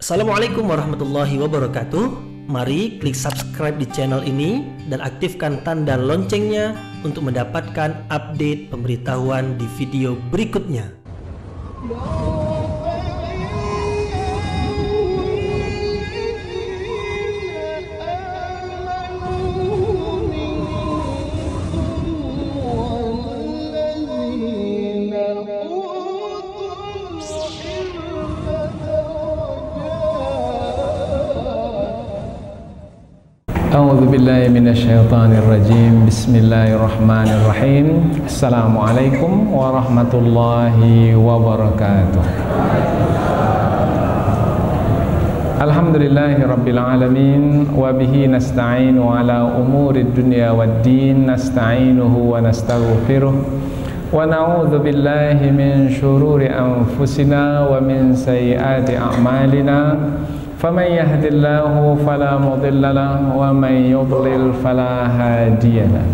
Assalamualaikum warahmatullahi wabarakatuh. Mari klik subscribe di channel ini dan aktifkan tanda loncengnya untuk mendapatkan update pemberitahuan di video berikutnya. A'udzu billahi minasyaitonir rajim. Bismillahirrahmanirrahim. Assalamualaikum warahmatullahi wabarakatuh. Alhamdulillahi rabbil alamin wa bihi nasta'inu ala umurid dunya waddin. Nasta'inuhu wa nastaghfiruh wa na'udzu billahi min syururi anfusina wa min sayyiati a'malina. فَمَنْ يَهْدِ اللَّهُ فَلَا مُضِلَّ لَهُ وَمَنْ يُضْلِلْ فَلَا هَادِيَ لَهُ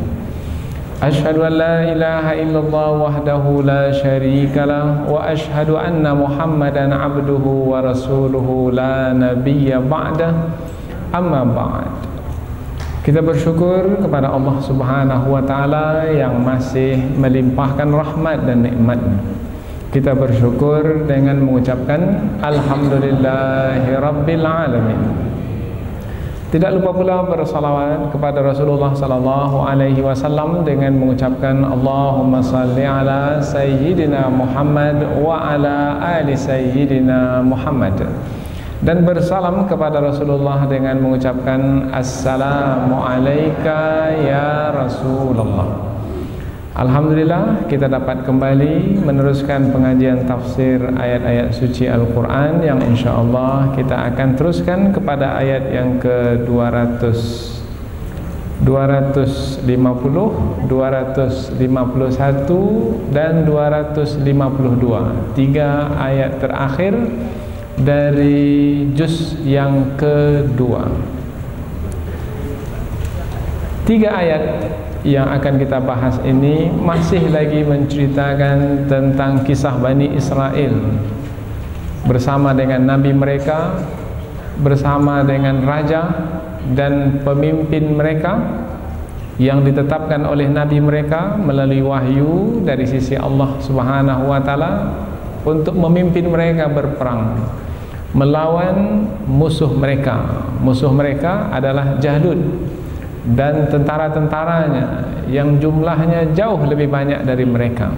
أَشْهَدُ أَنْ لَا إِلَهَ إِلَّا اللَّهُ وَحْدَهُ لَا شَرِيكَ لَهُ وَأَشْهَدُ أَنَّ مُحَمَّدًا عَبْدُهُ وَرَسُولُهُ لَا نَبِيَّ بَعْدَهُ أَمَّا بَعْدُ. Kita bersyukur kepada Allah Subhanahu wa taala yang masih melimpahkan rahmat dan nikmat-Nya. Kita bersyukur dengan mengucapkan Alhamdulillahi Rabbil Alamin. Tidak lupa pula bersalawat kepada Rasulullah sallallahu alaihi wasallam dengan mengucapkan Allahumma salli ala Sayyidina Muhammad wa ala ali Sayyidina Muhammad. Dan bersalam kepada Rasulullah dengan mengucapkan Assalamu alayka ya Rasulullah. Alhamdulillah kita dapat kembali meneruskan pengajian tafsir ayat-ayat suci Al-Quran yang insyaAllah kita akan teruskan kepada ayat yang ke-200 250, 251 dan 252, 3 ayat terakhir dari juz yang kedua. 3 ayat yang akan kita bahas ini masih lagi menceritakan tentang kisah Bani Israel bersama dengan nabi mereka, bersama dengan raja dan pemimpin mereka yang ditetapkan oleh nabi mereka melalui wahyu dari sisi Allah Subhanahu wa taala untuk memimpin mereka berperang melawan musuh mereka. Musuh mereka adalah Jalut dan tentara-tentaranya yang jumlahnya jauh lebih banyak dari mereka.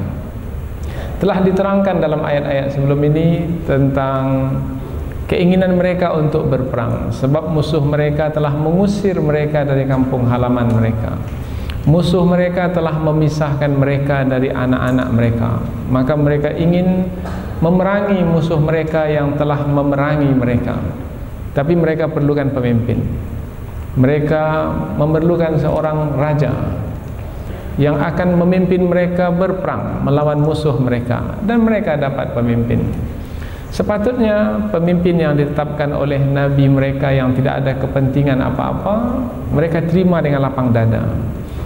Telah diterangkan dalam ayat-ayat sebelum ini tentang keinginan mereka untuk berperang, sebab musuh mereka telah mengusir mereka dari kampung halaman mereka. Musuh mereka telah memisahkan mereka dari anak-anak mereka. Maka mereka ingin memerangi musuh mereka yang telah memerangi mereka. Tapi mereka perlukan pemimpin. Mereka memerlukan seorang raja yang akan memimpin mereka berperang melawan musuh mereka, dan mereka dapat pemimpin. Sepatutnya pemimpin yang ditetapkan oleh nabi mereka yang tidak ada kepentingan apa-apa, mereka terima dengan lapang dada.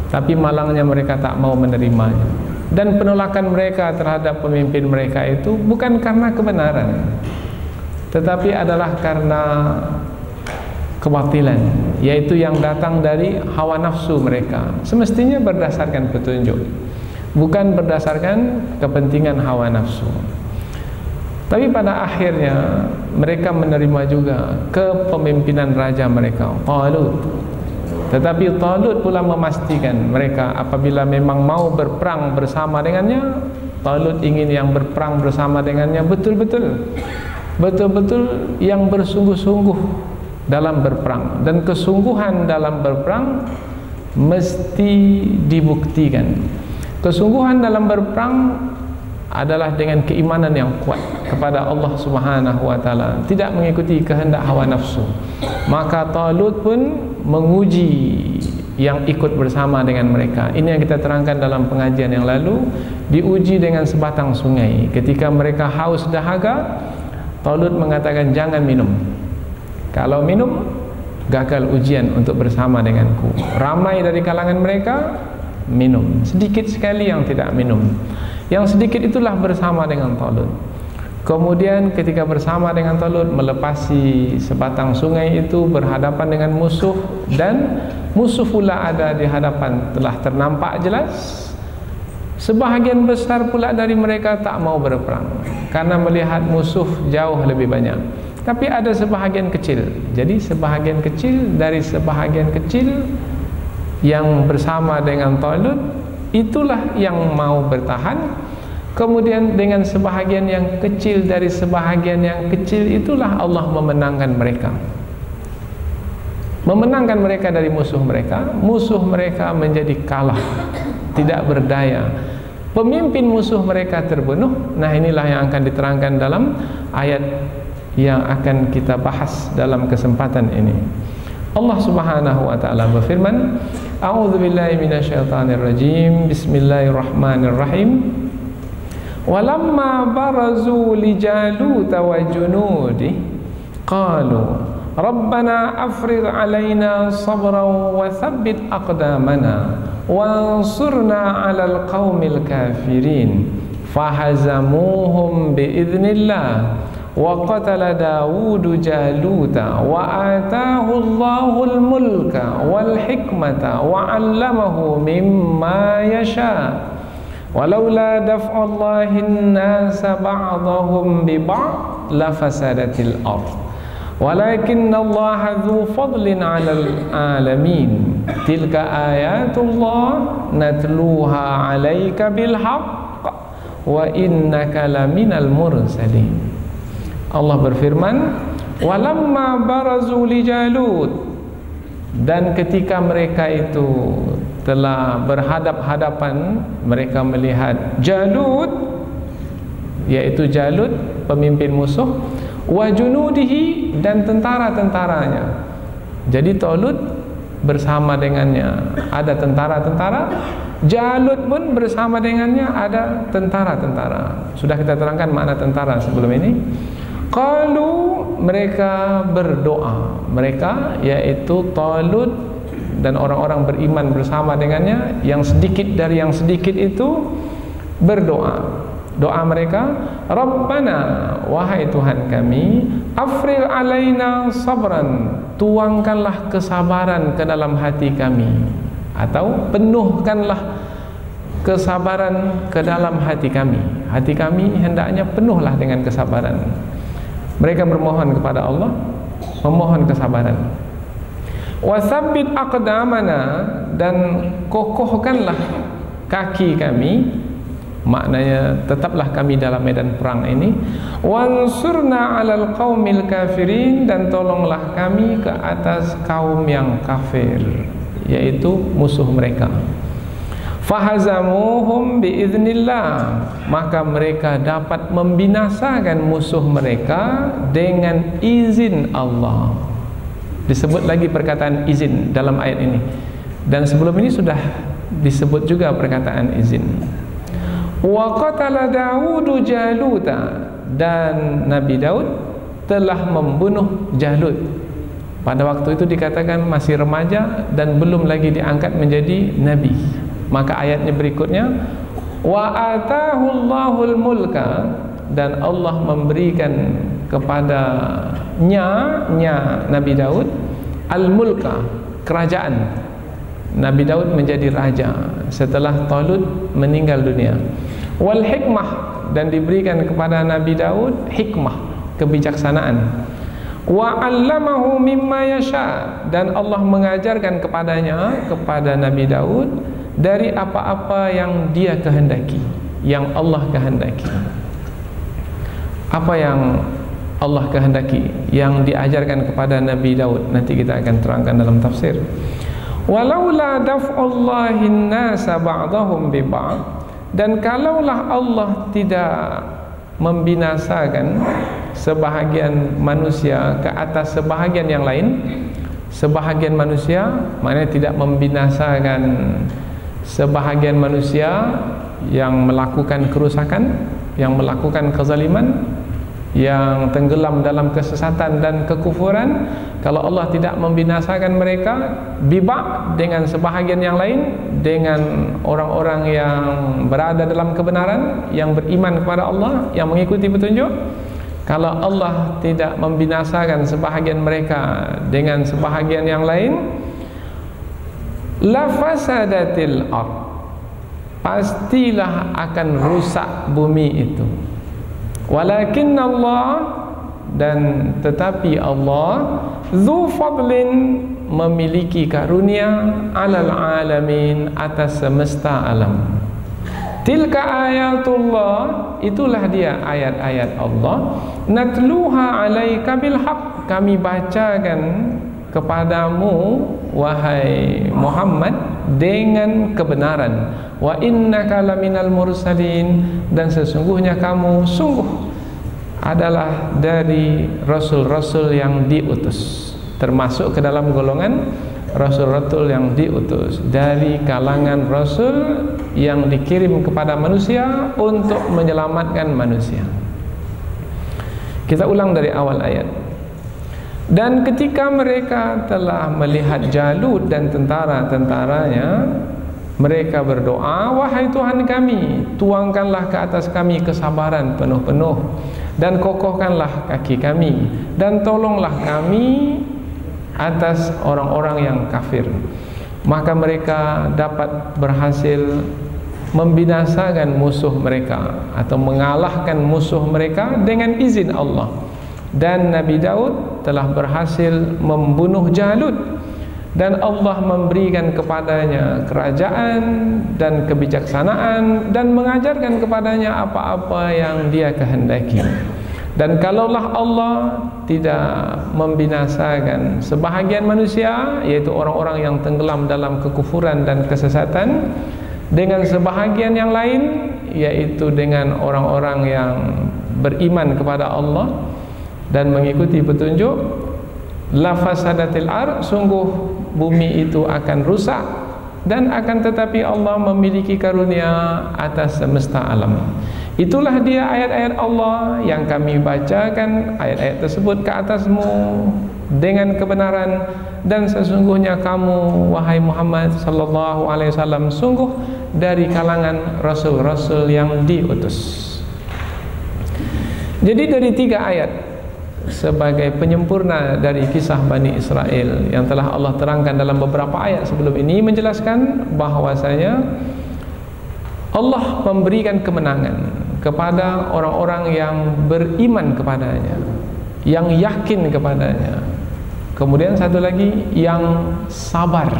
Tapi malangnya mereka tak mau menerimanya. Dan penolakan mereka terhadap pemimpin mereka itu bukan karena kebenaran, tetapi adalah karena kebatilan, yaitu yang datang dari hawa nafsu mereka. Semestinya berdasarkan petunjuk, bukan berdasarkan kepentingan hawa nafsu. Tapi pada akhirnya mereka menerima juga kepemimpinan raja mereka, Talut. Tetapi Talut pula memastikan mereka apabila memang mau berperang bersama dengannya, Talut ingin yang berperang bersama dengannya betul-betul yang bersungguh-sungguh dalam berperang, dan kesungguhan dalam berperang mesti dibuktikan. Kesungguhan dalam berperang adalah dengan keimanan yang kuat kepada Allah Subhanahu wa taala, tidak mengikuti kehendak hawa nafsu. Maka Talut pun menguji yang ikut bersama dengan mereka. Ini yang kita terangkan dalam pengajian yang lalu. Diuji dengan sebatang sungai. Ketika mereka haus dahaga, Talut mengatakan jangan minum. Kalau minum, gagal ujian untuk bersama denganku. Ramai dari kalangan mereka minum, sedikit sekali yang tidak minum. Yang sedikit itulah bersama dengan Talut. Kemudian ketika bersama dengan Talut melepasi sebatang sungai itu, berhadapan dengan musuh, dan musuh pula ada di hadapan, telah ternampak jelas. Sebahagian besar pula dari mereka tak mau berperang karena melihat musuh jauh lebih banyak. Tapi ada sebahagian kecil. Jadi sebahagian kecil dari sebahagian kecil yang bersama dengan Talut, itulah yang mau bertahan. Kemudian dengan sebahagian yang kecil dari sebahagian yang kecil itulah Allah memenangkan mereka. Memenangkan mereka dari musuh mereka. Musuh mereka menjadi kalah, tidak berdaya. Pemimpin musuh mereka terbunuh. Nah, inilah yang akan diterangkan dalam ayat yang akan kita bahas dalam kesempatan ini. Allah Subhanahu wa taala berfirman, A'udzubillahi minasyaitonirrajim. Bismillahirrahmanirrahim. Walamma barazu li Jalut wa junudi qalu Rabbana afrigh alaina sabran wa thabbit aqdamana wansurna 'alal qaumil kafirin fahazamuhum biidznillah wa qatala Dawud Jaluta wa ataahu Allahul mulka wal hikmata wa 'allamahu mimma yasha walaula daf'ullahin nasa ba'dahum bi ba'd lafasadatil ardh walakinnallaha dzu fadlin 'alal 'alamin tilka ayatullah natluha 'alaika bil haqq wa innaka laminal mursalin. Allah berfirman, walamma barazu li Jalut, dan ketika mereka itu telah berhadap-hadapan, mereka melihat Jalut, yaitu Jalut pemimpin musuh, wa junudihi, dan tentara-tentaranya. Jadi Talut bersama dengannya ada tentara-tentara, Jalut pun bersama dengannya ada tentara-tentara. Sudah kita terangkan makna tentara sebelum ini. Qalu, mereka berdoa, mereka yaitu Talut dan orang-orang beriman bersama dengannya, yang sedikit dari yang sedikit itu berdoa. Doa mereka, Rabbana, wahai Tuhan kami, afrigh alaina sabran, tuangkanlah kesabaran ke dalam hati kami, atau penuhkanlah kesabaran ke dalam hati kami. Hati kami hendaknya penuhlah dengan kesabaran. Mereka bermohon kepada Allah, memohon kesabaran. Wasabbit aqdamana, dan kokohkanlah kaki kami, maknanya tetaplah kami dalam medan perang ini. Wansurna 'alal qaumil kafirin, dan tolonglah kami ke atas kaum yang kafir, yaitu musuh mereka. Fahazamuhum biiznillah, maka mereka dapat membinasakan musuh mereka dengan izin Allah. Disebut lagi perkataan izin dalam ayat ini, dan sebelum ini sudah disebut juga perkataan izin. Wa qatala Dawud Jaluta, dan Nabi Daud telah membunuh Jalut. Pada waktu itu dikatakan masih remaja dan belum lagi diangkat menjadi nabi. Maka ayatnya berikutnya, wa ataahu Allahul mulka, dan Allah memberikan kepadanya Nabi Daud al-mulka, kerajaan. Nabi Daud menjadi raja setelah Talut meninggal dunia. Wal hikmah, dan diberikan kepada Nabi Daud hikmah, kebijaksanaan. Wa 'allamahu mimma yasha, dan Allah mengajarkan kepadanya, kepada Nabi Daud, dari apa-apa yang dia kehendaki, yang Allah kehendaki. Apa yang Allah kehendaki yang diajarkan kepada Nabi Daud, nanti kita akan terangkan dalam tafsir. Walaula daf'ullahin nasa ba'dahum bi ba'd, dan kalaulah Allah tidak membinasakan sebahagian manusia ke atas sebahagian yang lain, sebahagian manusia maknanya tidak membinasakan sebahagian manusia yang melakukan kerusakan, yang melakukan kezaliman, yang tenggelam dalam kesesatan dan kekufuran, kalau Allah tidak membinasakan mereka, bibak dengan sebahagian yang lain, dengan orang-orang yang berada dalam kebenaran, yang beriman kepada Allah, yang mengikuti petunjuk, kalau Allah tidak membinasakan sebahagian mereka dengan sebahagian yang lain, la fasadatil ard, pastilah akan rusak bumi itu. Walakin Allah, dan tetapi Allah, dzu fadlin, memiliki karunia, alal alamin, atas semesta alam. Tilka ayatullah, itulah dia ayat-ayat Allah, natluha alaika bil haq, kami bacakan kepadamu wahai Muhammad dengan kebenaran. Wa innaka laminal mursalin, dan sesungguhnya kamu sungguh adalah dari rasul-rasul yang diutus, termasuk ke dalam golongan rasul-rasul yang diutus, dari kalangan rasul yang dikirim kepada manusia untuk menyelamatkan manusia. Kita ulang dari awal ayat. Dan ketika mereka telah melihat Jalut dan tentara-tentaranya, mereka berdoa, wahai Tuhan kami, tuangkanlah ke atas kami kesabaran penuh-penuh, dan kokohkanlah kaki kami, dan tolonglah kami atas orang-orang yang kafir. Maka mereka dapat berhasil membinasakan musuh mereka, atau mengalahkan musuh mereka dengan izin Allah. Dan Nabi Daud telah berhasil membunuh Jalut, dan Allah memberikan kepadanya kerajaan dan kebijaksanaan, dan mengajarkan kepadanya apa-apa yang dia kehendaki. Dan kalaulah Allah tidak membinasakan sebahagian manusia, yaitu orang-orang yang tenggelam dalam kekufuran dan kesesatan, dengan sebahagian yang lain, yaitu dengan orang-orang yang beriman kepada Allah dan mengikuti petunjuk, la fasadatil ard, sungguh bumi itu akan rusak, dan akan tetapi Allah memiliki karunia atas semesta alam. Itulah dia ayat-ayat Allah yang kami bacakan ayat-ayat tersebut ke atasmu dengan kebenaran, dan sesungguhnya kamu wahai Muhammad sallallahu alaihi wasallam sungguh dari kalangan rasul-rasul yang diutus. Jadi dari 3 ayat sebagai penyempurna dari kisah Bani Israel yang telah Allah terangkan dalam beberapa ayat sebelum ini, menjelaskan bahwasanya Allah memberikan kemenangan kepada orang-orang yang beriman kepadanya, yang yakin kepadanya. Kemudian satu lagi, yang sabar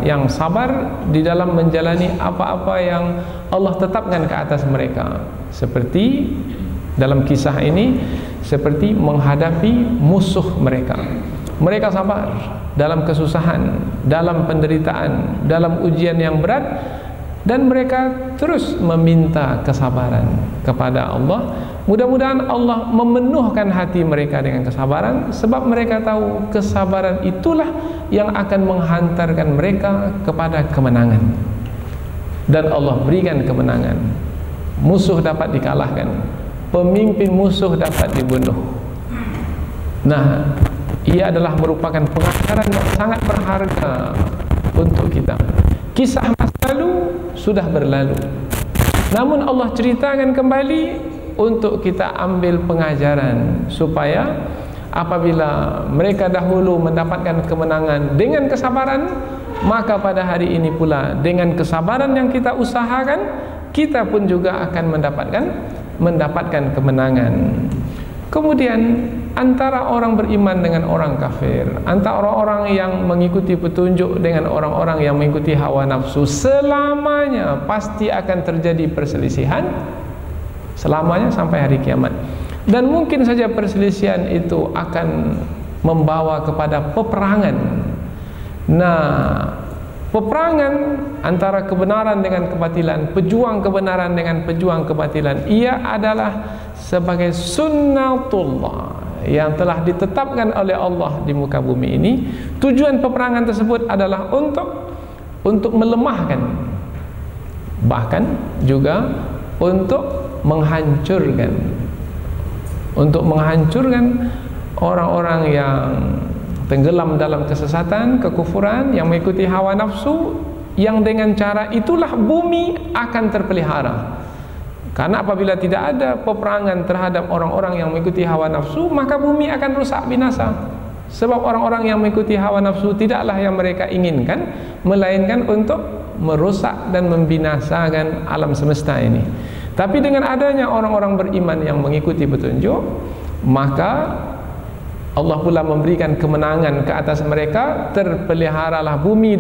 yang sabar di dalam menjalani apa-apa yang Allah tetapkan ke atas mereka, seperti dalam kisah ini, seperti menghadapi musuh mereka. Mereka sabar dalam kesusahan, dalam penderitaan, dalam ujian yang berat, dan mereka terus meminta kesabaran kepada Allah. Mudah-mudahan Allah memenuhkan hati mereka dengan kesabaran, sebab mereka tahu kesabaran itulah yang akan menghantarkan mereka kepada kemenangan. Dan Allah berikan kemenangan. Musuh dapat dikalahkan, pemimpin musuh dapat dibunuh. Nah, ia adalah merupakan pengajaran yang sangat berharga untuk kita. Kisah masa lalu sudah berlalu, namun Allah ceritakan kembali untuk kita ambil pengajaran, supaya apabila mereka dahulu mendapatkan kemenangan dengan kesabaran, maka pada hari ini pula dengan kesabaran yang kita usahakan, kita pun juga akan mendapatkan kemenangan. Kemudian antara orang beriman dengan orang kafir, antara orang-orang yang mengikuti petunjuk dengan orang-orang yang mengikuti hawa nafsu, selamanya pasti akan terjadi perselisihan, selamanya sampai hari kiamat. Dan mungkin saja perselisihan itu akan membawa kepada peperangan. Nah, peperangan antara kebenaran dengan kebatilan, pejuang kebenaran dengan pejuang kebatilan, ia adalah sebagai sunnatullah yang telah ditetapkan oleh Allah di muka bumi ini. Tujuan peperangan tersebut adalah untuk melemahkan, bahkan juga untuk menghancurkan untuk menghancurkan orang-orang yang tenggelam dalam kesesatan, kekufuran, yang mengikuti hawa nafsu, yang dengan cara itulah bumi akan terpelihara. Karena apabila tidak ada peperangan terhadap orang-orang yang mengikuti hawa nafsu, maka bumi akan rusak binasa. Sebab orang-orang yang mengikuti hawa nafsu tidaklah yang mereka inginkan, melainkan untuk merusak dan membinasakan alam semesta ini. Tapi dengan adanya orang-orang beriman yang mengikuti petunjuk, maka Allah pula memberikan kemenangan ke atas mereka, terpeliharalah bumi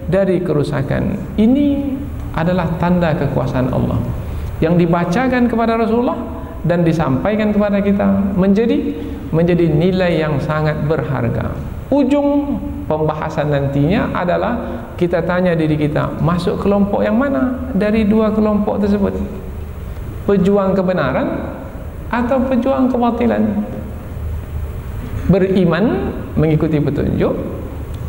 dari kerusakan. Ini adalah tanda kekuasaan Allah yang dibacakan kepada Rasulullah dan disampaikan kepada kita, menjadi nilai yang sangat berharga. Ujung pembahasan nantinya adalah kita tanya diri kita, masuk kelompok yang mana dari dua kelompok tersebut? Pejuang kebenaran atau pejuang kebatilan? Beriman mengikuti petunjuk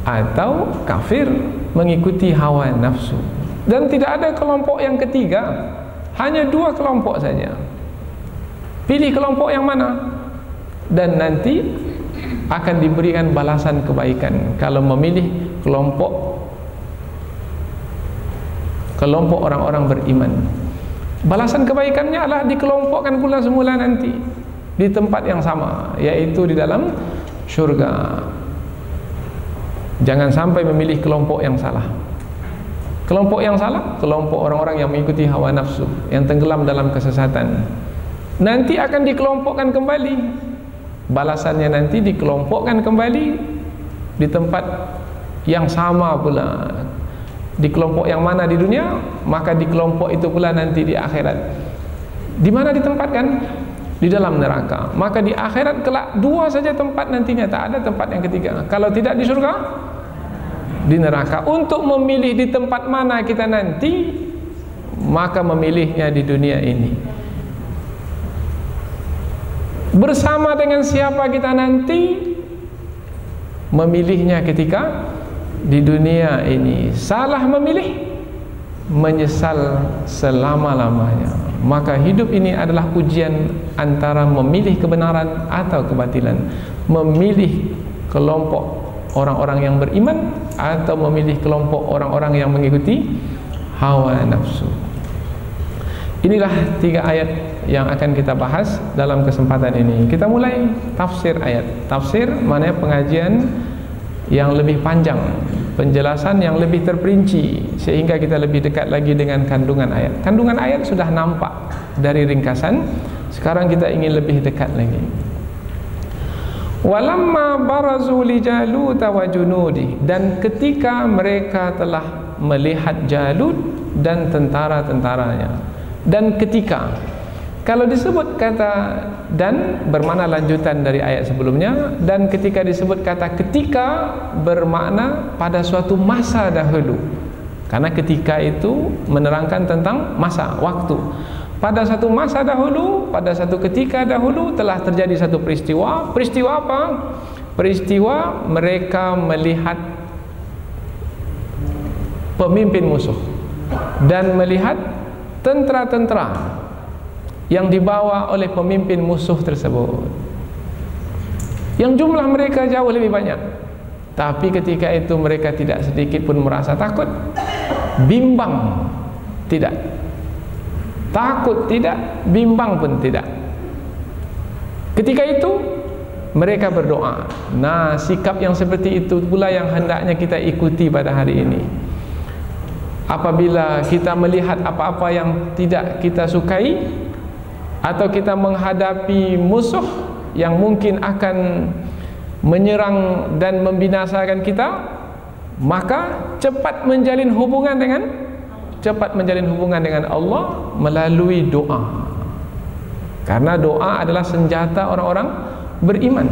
atau kafir mengikuti hawa nafsu. Dan tidak ada kelompok yang ketiga, hanya dua kelompok saja. Pilih kelompok yang mana, dan nanti akan diberikan balasan kebaikan kalau memilih kelompok orang-orang beriman. Balasan kebaikannya adalah dikelompokkan pula semula nanti di tempat yang sama, yaitu di dalam syurga. Jangan sampai memilih kelompok yang salah. Kelompok yang salah, kelompok orang-orang yang mengikuti hawa nafsu, yang tenggelam dalam kesesatan. Nanti akan dikelompokkan kembali. Balasannya nanti dikelompokkan kembali di tempat yang sama pula. Di kelompok yang mana di dunia, maka di kelompok itu pula nanti di akhirat. Di mana ditempatkan? Di dalam neraka. Maka di akhirat kelak dua saja tempat nantinya, tak ada tempat yang ketiga. Kalau tidak di surga, di neraka. Untuk memilih di tempat mana kita nanti, maka memilihnya di dunia ini. Bersama dengan siapa kita nanti, memilihnya ketika di dunia ini. Salah memilih, menyesal selama-lamanya. Maka hidup ini adalah ujian antara memilih kebenaran atau kebatilan, memilih kelompok orang-orang yang beriman atau memilih kelompok orang-orang yang mengikuti hawa nafsu. Inilah 3 ayat yang akan kita bahas dalam kesempatan ini. Kita mulai tafsir ayat. Tafsir maknanya pengajian yang lebih panjang, penjelasan yang lebih terperinci, sehingga kita lebih dekat lagi dengan kandungan ayat. Kandungan ayat sudah nampak dari ringkasan, sekarang kita ingin lebih dekat lagi. Walamma barazu li Jalut wa junudi, dan ketika mereka telah melihat Jalut dan tentara-tentaranya. Dan ketika, kalau disebut kata dan bermakna lanjutan dari ayat sebelumnya, dan ketika disebut kata ketika bermakna pada suatu masa dahulu, karena ketika itu menerangkan tentang masa, waktu. Pada satu masa dahulu, pada satu ketika dahulu telah terjadi satu peristiwa. Peristiwa apa? Peristiwa mereka melihat pemimpin musuh dan melihat tentara-tentara yang dibawa oleh pemimpin musuh tersebut, yang jumlah mereka jauh lebih banyak. Tapi ketika itu mereka tidak sedikit pun merasa takut, bimbang tidak, takut tidak, bimbang pun tidak. Ketika itu mereka berdoa. Nah, sikap yang seperti itu pula yang hendaknya kita ikuti pada hari ini. Apabila kita melihat apa-apa yang tidak kita sukai, atau kita menghadapi musuh yang mungkin akan menyerang dan membinasakan kita, maka cepat menjalin hubungan dengan Allah melalui doa. Karena doa adalah senjata orang-orang beriman.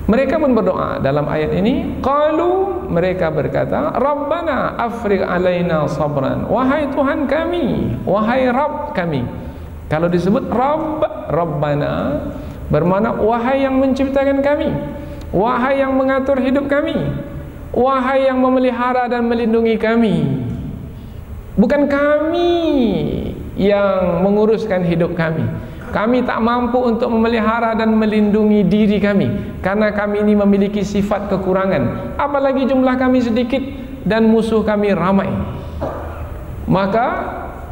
Mereka pun berdoa dalam ayat ini. Qalu, mereka berkata, Rabbana afrigh alaina sabran, wahai Tuhan kami, wahai Rabb kami. Kalau disebut Rabb, Rabbana bermakna wahai yang menciptakan kami, wahai yang mengatur hidup kami, wahai yang memelihara dan melindungi kami. Bukan kami yang menguruskan hidup kami, Kami tak mampu untuk memelihara dan melindungi diri kami, karena kami ini memiliki sifat kekurangan. Apalagi jumlah kami sedikit dan musuh kami ramai. Maka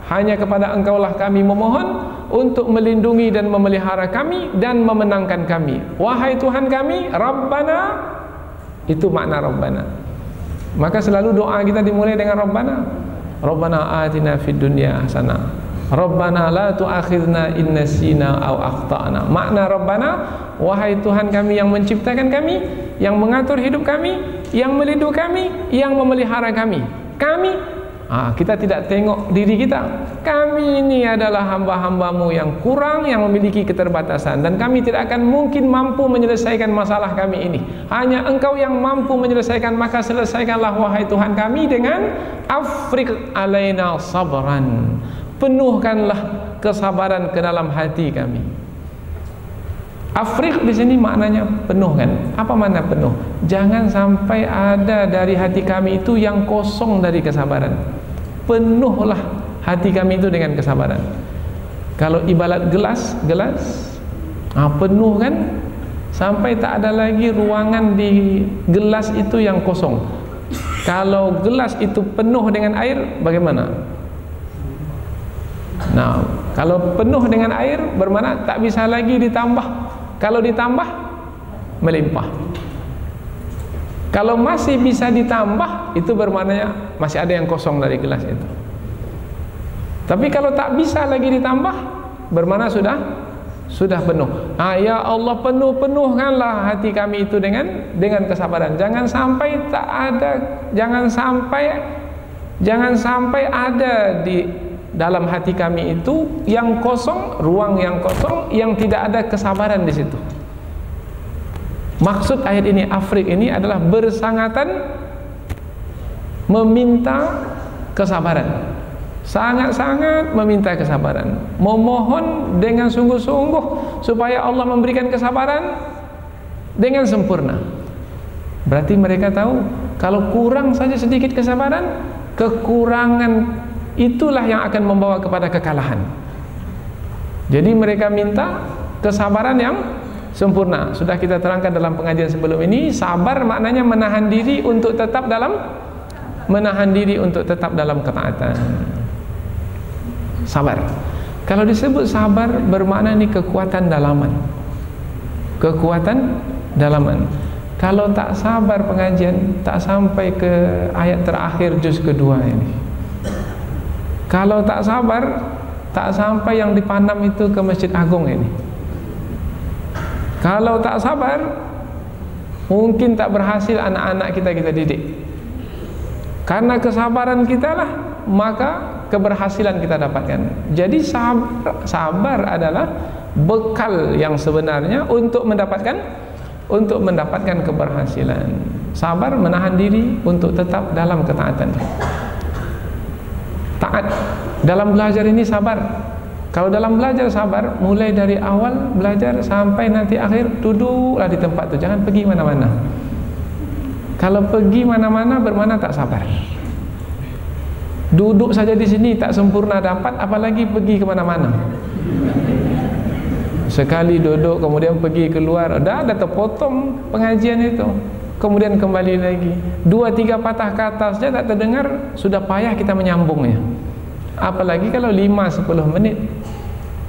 hanya kepada Engkaulah kami memohon untuk melindungi dan memelihara kami dan memenangkan kami. Wahai Tuhan kami, Rabbana, itu makna Rabbana. Maka selalu doa kita dimulai dengan Rabbana. Rabbana atina fid dunya hasanah, Rabbana la tu'akhidna in nasina aw akhtana. Makna Rabbana, wahai Tuhan kami yang menciptakan kami, yang mengatur hidup kami, yang melindungi kami, yang memelihara kami. Kita tidak tengok diri kita. Kami ini adalah hamba-hambamu yang kurang, yang memiliki keterbatasan, dan kami tidak akan mungkin mampu menyelesaikan masalah kami ini. Hanya Engkau yang mampu menyelesaikan, maka selesaikanlah wahai Tuhan kami dengan afriq alaina sabran. Penuhkanlah kesabaran ke dalam hati kami. Afriq di sini maknanya penuhkan. Apa makna penuh? Jangan sampai ada dari hati kami itu yang kosong dari kesabaran. Penuhlah hati kami itu dengan kesabaran. Kalau ibarat gelas, penuh kan, sampai tak ada lagi ruangan di gelas itu yang kosong. Kalau gelas itu penuh dengan air, bagaimana? Nah, kalau penuh dengan air bermakna tak bisa lagi ditambah. Kalau ditambah, melimpah. Kalau masih bisa ditambah, itu bermaknanya masih ada yang kosong dari gelas itu. Tapi kalau tak bisa lagi ditambah, bermakna sudah penuh. Ya Allah, penuhkanlah hati kami itu dengan kesabaran. Jangan sampai tak ada, jangan sampai ada di dalam hati kami itu yang kosong, ruang yang kosong, yang tidak ada kesabaran di situ. Maksud ayat ini, afriq ini adalah bersangatan meminta kesabaran. Sangat-sangat meminta kesabaran, memohon dengan sungguh-sungguh supaya Allah memberikan kesabaran dengan sempurna. Berarti mereka tahu kalau kurang saja sedikit kesabaran, kekurangan itulah yang akan membawa kepada kekalahan. Jadi mereka minta kesabaran yang sempurna. Sudah kita terangkan dalam pengajian sebelum ini, sabar maknanya menahan diri untuk tetap dalam ketaatan. Sabar. Kalau disebut sabar bermakna ini kekuatan dalaman. Kekuatan dalaman. Kalau tak sabar pengajian, tak sampai ke ayat terakhir juz kedua ini. Kalau tak sabar, tak sampai yang dipanam itu ke Masjid Agung ini. Kalau tak sabar, mungkin tak berhasil anak-anak kita didik. Karena kesabaran kita lah, maka keberhasilan kita dapatkan. Jadi sabar adalah bekal yang sebenarnya untuk mendapatkan keberhasilan. Sabar menahan diri untuk tetap dalam ketaatan. Taat dalam belajar ini sabar. Kalau dalam belajar sabar, mulai dari awal belajar sampai nanti akhir, duduklah di tempat itu, jangan pergi mana-mana. Kalau pergi mana-mana bermakna tak sabar. Duduk saja di sini tak sempurna dapat, apalagi pergi ke mana-mana. Sekali duduk kemudian pergi keluar, dah terpotong pengajian itu. Kemudian kembali lagi 2-3 patah kata saja tak terdengar, sudah payah kita menyambungnya. Apalagi kalau 5-10 menit.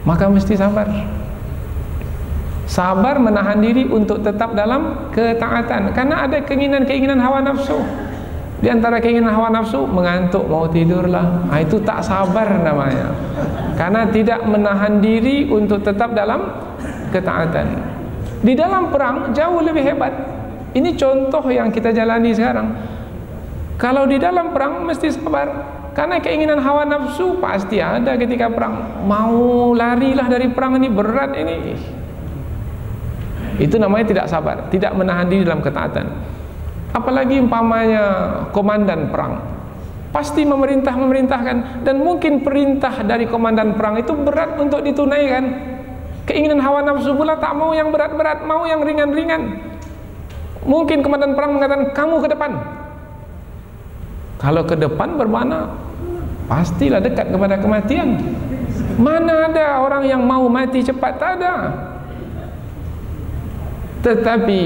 Maka mesti sabar. Sabar menahan diri untuk tetap dalam ketaatan. Karena ada keinginan-keinginan hawa nafsu. Di antara keinginan hawa nafsu, mengantuk, mau tidurlah. Itu tak sabar namanya. Karena tidak menahan diri untuk tetap dalam ketaatan. Di dalam perang jauh lebih hebat. Ini contoh yang kita jalani sekarang. Kalau di dalam perang mesti sabar. Karena keinginan hawa nafsu pasti ada ketika perang. Mau larilah dari perang ini, berat ini. Itu namanya tidak sabar, tidak menahan diri dalam ketaatan. Apalagi umpamanya komandan perang, pasti memerintahkan, dan mungkin perintah dari komandan perang itu berat untuk ditunaikan. Keinginan hawa nafsu pula tak mau yang berat-berat, mau yang ringan-ringan. Mungkin komandan perang mengatakan, kamu ke depan. Kalau ke depan bermakna pastilah dekat kepada kematian. Mana ada orang yang mau mati cepat? Tak ada. Tetapi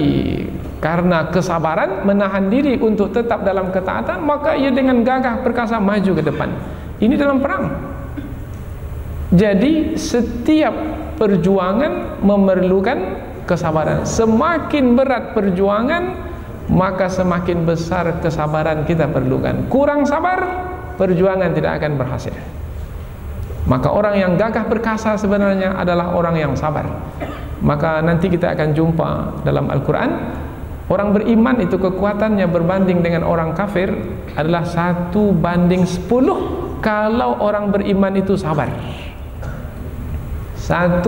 karena kesabaran menahan diri untuk tetap dalam ketaatan, maka ia dengan gagah perkasa maju ke depan. Ini dalam perang. Jadi setiap perjuangan memerlukan kesabaran. Semakin berat perjuangan, maka semakin besar kesabaran kita perlukan. Kurang sabar, perjuangan tidak akan berhasil. Maka orang yang gagah perkasa sebenarnya adalah orang yang sabar. Maka nanti kita akan jumpa dalam Al-Quran, orang beriman itu kekuatannya berbanding dengan orang kafir adalah 1:10 kalau orang beriman itu sabar. 1:10.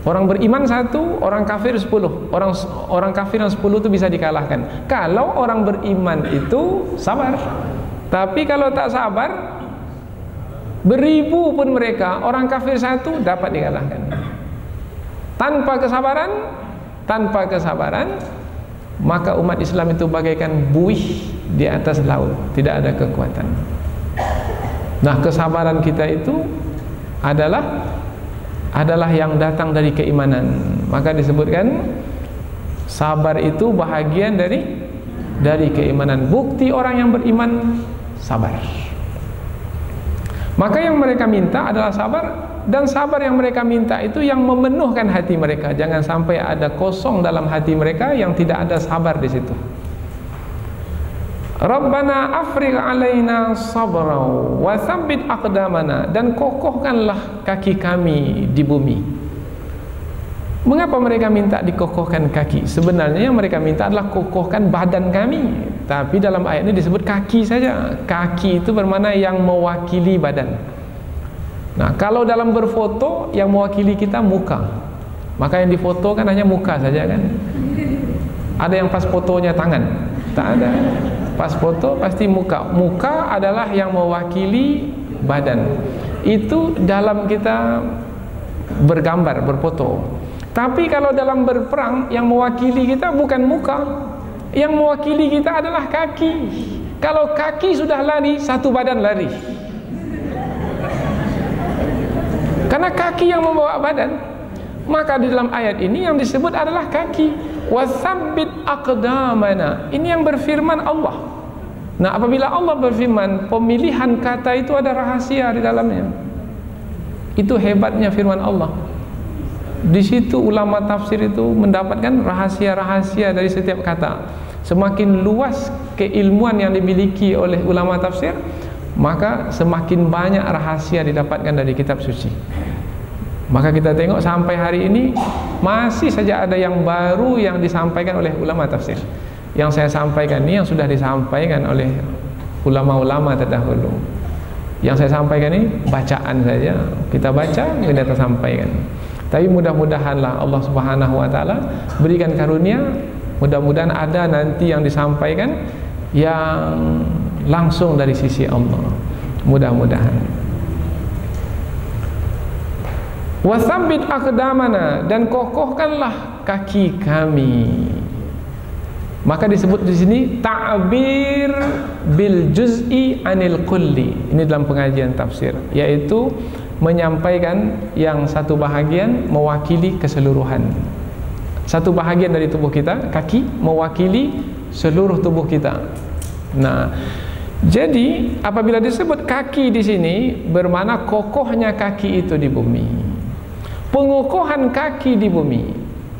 Orang beriman 1, orang kafir 10. Orang kafir yang 10 itu bisa dikalahkan kalau orang beriman itu sabar. Tapi kalau tak sabar, beribu pun mereka, orang kafir 1 dapat dikalahkan. Tanpa kesabaran, maka umat Islam itu bagaikan buih di atas laut, tidak ada kekuatan. Nah, kesabaran kita itu adalah yang datang dari keimanan. Maka disebutkan sabar itu bahagian dari keimanan. Bukti orang yang beriman sabar. Maka yang mereka minta adalah sabar, dan sabar yang mereka minta itu yang memenuhkan hati mereka. Jangan sampai ada kosong dalam hati mereka yang tidak ada sabar di situ. Rabbana afrigh alaina sabra wa tsabbit aqdamana, dan kokohkanlah kaki kami di bumi. Mengapa mereka minta dikokohkan kaki? Sebenarnya yang mereka minta adalah kokohkan badan kami. Tapi dalam ayat ini disebut kaki saja. Kaki itu bermakna yang mewakili badan. Nah, kalau dalam berfoto yang mewakili kita muka, maka yang difoto kan hanya muka saja kan. Ada yang pas fotonya tangan? Tak ada. Pas foto pasti muka. Muka adalah yang mewakili badan. Itu dalam kita bergambar, berfoto. Tapi kalau dalam berperang, yang mewakili kita bukan muka, yang mewakili kita adalah kaki. Kalau kaki sudah lari, satu badan lari. Karena kaki yang membawa badan. Maka di dalam ayat ini yang disebut adalah kaki. Wasabbit aqdamana. Ini yang berfirman Allah. Nah, apabila Allah berfirman, pemilihan kata itu ada rahasia di dalamnya. Itu hebatnya firman Allah. Di situ ulama tafsir itu mendapatkan rahasia-rahasia dari setiap kata. Semakin luas keilmuan yang dimiliki oleh ulama tafsir, maka semakin banyak rahasia didapatkan dari kitab suci. Maka kita tengok sampai hari ini masih saja ada yang baru yang disampaikan oleh ulama tafsir. Yang saya sampaikan ini yang sudah disampaikan oleh ulama-ulama terdahulu. Yang saya sampaikan ini bacaan saja, kita baca, kita sampaikan. Tapi mudah-mudahanlah Allah Subhanahu wa taala berikan karunia, mudah-mudahan ada nanti yang disampaikan yang langsung dari sisi Allah. Mudah-mudahan. Wasabbit aqdamana, dan kokohkanlah kaki kami. Maka disebut di sini ta'bir bil juz'i anil kulli. Ini dalam pengajian tafsir, yaitu menyampaikan yang satu bahagian mewakili keseluruhan. Satu bahagian dari tubuh kita, kaki, mewakili seluruh tubuh kita. Nah, jadi apabila disebut kaki di sini bermakna kokohnya kaki itu di bumi. Pengokohan kaki di bumi,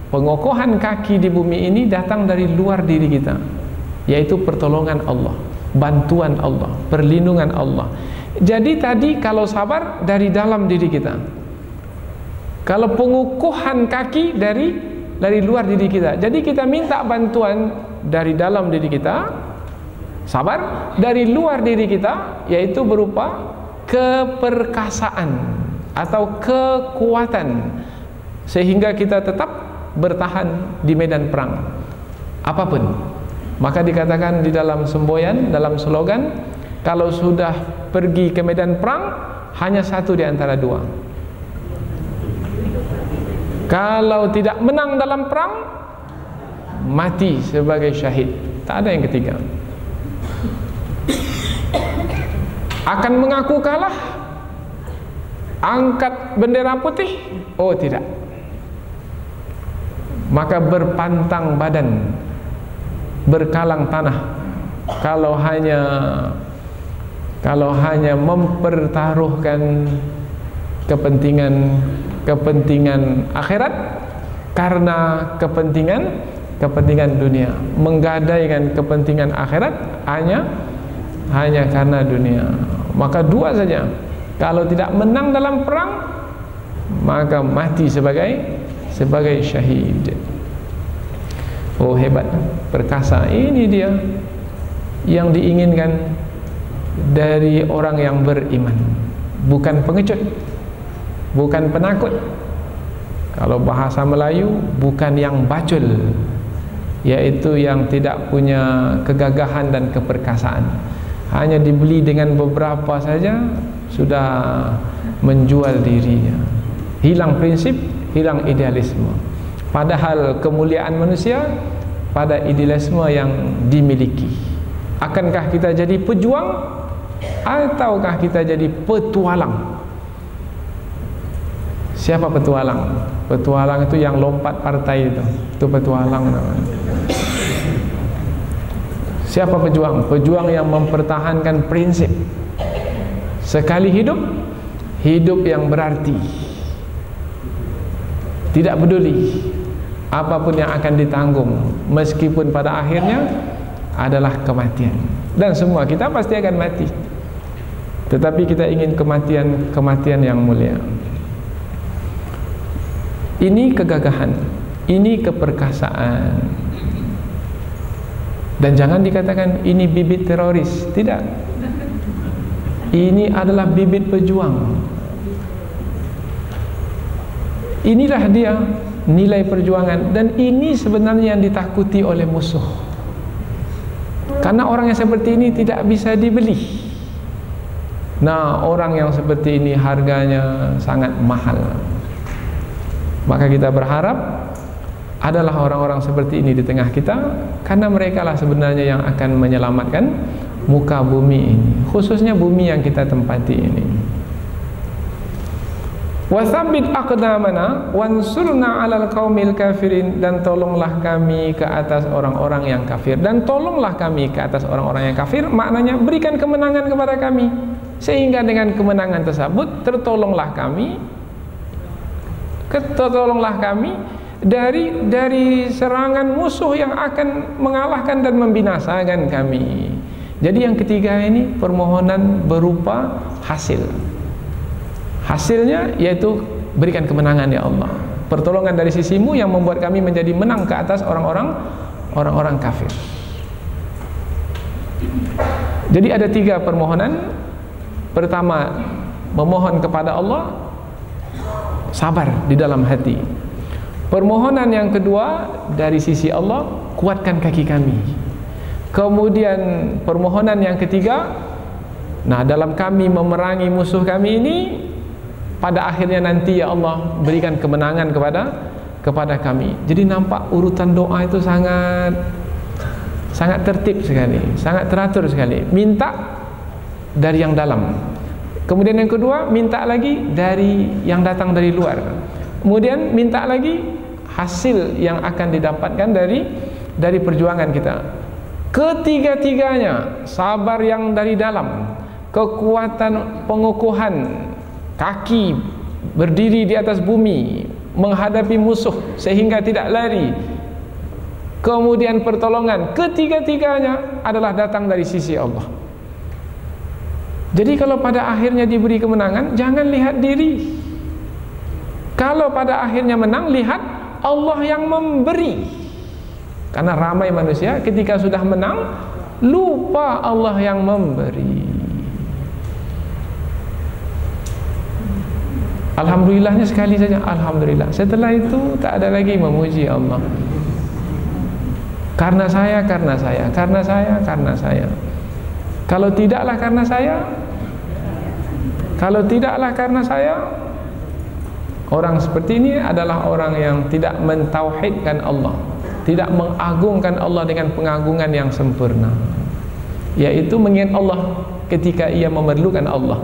pengokohan kaki di bumi ini datang dari luar diri kita, yaitu pertolongan Allah, bantuan Allah, perlindungan Allah. Jadi tadi kalau sabar dari dalam diri kita, kalau pengukuhan kaki dari luar diri kita. Jadi kita minta bantuan dari dalam diri kita, sabar, dari luar diri kita, yaitu berupa keperkasaan atau kekuatan, sehingga kita tetap bertahan di medan perang apapun. Maka dikatakan di dalam semboyan, dalam slogan, kalau sudah pergi ke medan perang hanya satu di antara dua. Kalau tidak menang dalam perang, mati sebagai syahid. Tak ada yang ketiga. Akan mengaku kalah angkat bendera putih? Oh tidak. Maka berpantang badan, berkalang tanah kalau hanya mempertaruhkan kepentingan akhirat karena kepentingan dunia, menggadaikan kepentingan akhirat hanya karena dunia. Maka dua saja, kalau tidak menang dalam perang maka mati sebagai syahid. Oh hebat, perkasa. Ini dia yang diinginkan dari orang yang beriman, bukan pengecut, bukan penakut. Kalau bahasa Melayu, bukan yang bacul, yaitu yang tidak punya kegagahan dan keperkasaan. Hanya dibeli dengan beberapa saja sudah menjual dirinya. Hilang prinsip, hilang idealisme. Padahal kemuliaan manusia pada idealisme yang dimiliki. Akankah kita jadi pejuang ataukah kita jadi petualang? Siapa petualang? Petualang itu yang lompat partai itu petualang namanya. Siapa pejuang? Pejuang yang mempertahankan prinsip. Sekali hidup, hidup yang berarti. Tidak peduli apapun yang akan ditanggung, meskipun pada akhirnya adalah kematian. Dan semua kita pasti akan mati, tetapi kita ingin kematian yang mulia. Ini kegagahan, ini keperkasaan. Dan jangan dikatakan ini bibit teroris. Tidak. Ini adalah bibit pejuang. Inilah dia nilai perjuangan. Dan ini sebenarnya yang ditakuti oleh musuh. Karena orang yang seperti ini tidak bisa dibeli. Nah, orang yang seperti ini harganya sangat mahal. Maka kita berharap adalah orang-orang seperti ini di tengah kita, karena mereka lah sebenarnya yang akan menyelamatkan muka bumi ini, khususnya bumi yang kita tempati ini. Wasabbit aqdamana wansurna 'alal qaumil kafirin, dan tolonglah kami ke atas orang-orang yang kafir. Dan tolonglah kami ke atas orang-orang yang kafir, maknanya berikan kemenangan kepada kami, sehingga dengan kemenangan tersebut tertolonglah kami dari serangan musuh yang akan mengalahkan dan membinasakan kami. Jadi yang ketiga ini permohonan berupa hasil. Hasilnya yaitu berikan kemenangan ya Allah, pertolongan dari sisimu yang membuat kami menjadi menang ke atas orang-orang kafir. Jadi ada tiga permohonan. Pertama, memohon kepada Allah, sabar di dalam hati. Permohonan yang kedua, dari sisi Allah, kuatkan kaki kami. Kemudian permohonan yang ketiga, nah dalam kami memerangi musuh kami ini, pada akhirnya nanti ya Allah berikan kemenangan kepada kami. Jadi nampak urutan doa itu sangat tertib sekali, sangat teratur sekali. Minta dari yang dalam. Kemudian yang kedua, minta lagi dari yang datang dari luar. Kemudian minta lagi hasil yang akan didapatkan dari perjuangan kita. Ketiga-tiganya, sabar yang dari dalam, kekuatan pengukuhan kaki berdiri di atas bumi menghadapi musuh sehingga tidak lari, kemudian pertolongan, ketiga-tiganya adalah datang dari sisi Allah. Jadi kalau pada akhirnya diberi kemenangan, jangan lihat diri. Kalau pada akhirnya menang, lihat Allah yang memberi. Karena ramai manusia ketika sudah menang lupa Allah yang memberi. Alhamdulillahnya sekali saja, alhamdulillah. Setelah itu tak ada lagi memuji Allah. Karena saya. Kalau tidaklah karena saya, orang seperti ini adalah orang yang tidak mentauhidkan Allah, tidak mengagungkan Allah dengan pengagungan yang sempurna, yaitu mengingat Allah ketika ia memerlukan Allah,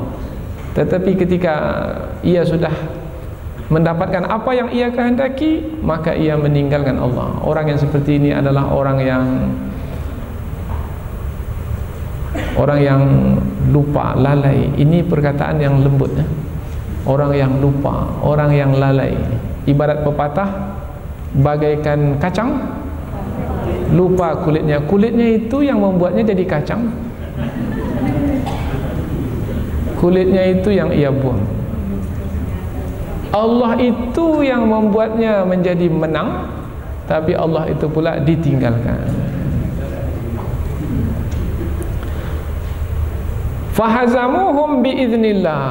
Tetapi ketika ia sudah mendapatkan apa yang ia kehendaki, maka ia meninggalkan Allah. Orang yang seperti ini adalah orang yang lupa, lalai. Ini perkataan yang lembut ya. Orang yang lupa, orang yang lalai. Ibarat pepatah, bagaikan kacang lupa kulitnya. Kulitnya itu yang membuatnya jadi kacang. Kulitnya itu yang ia buang. Allah itu yang membuatnya menjadi menang, tapi Allah itu pula ditinggalkan. Fahazamuhum biiznillah.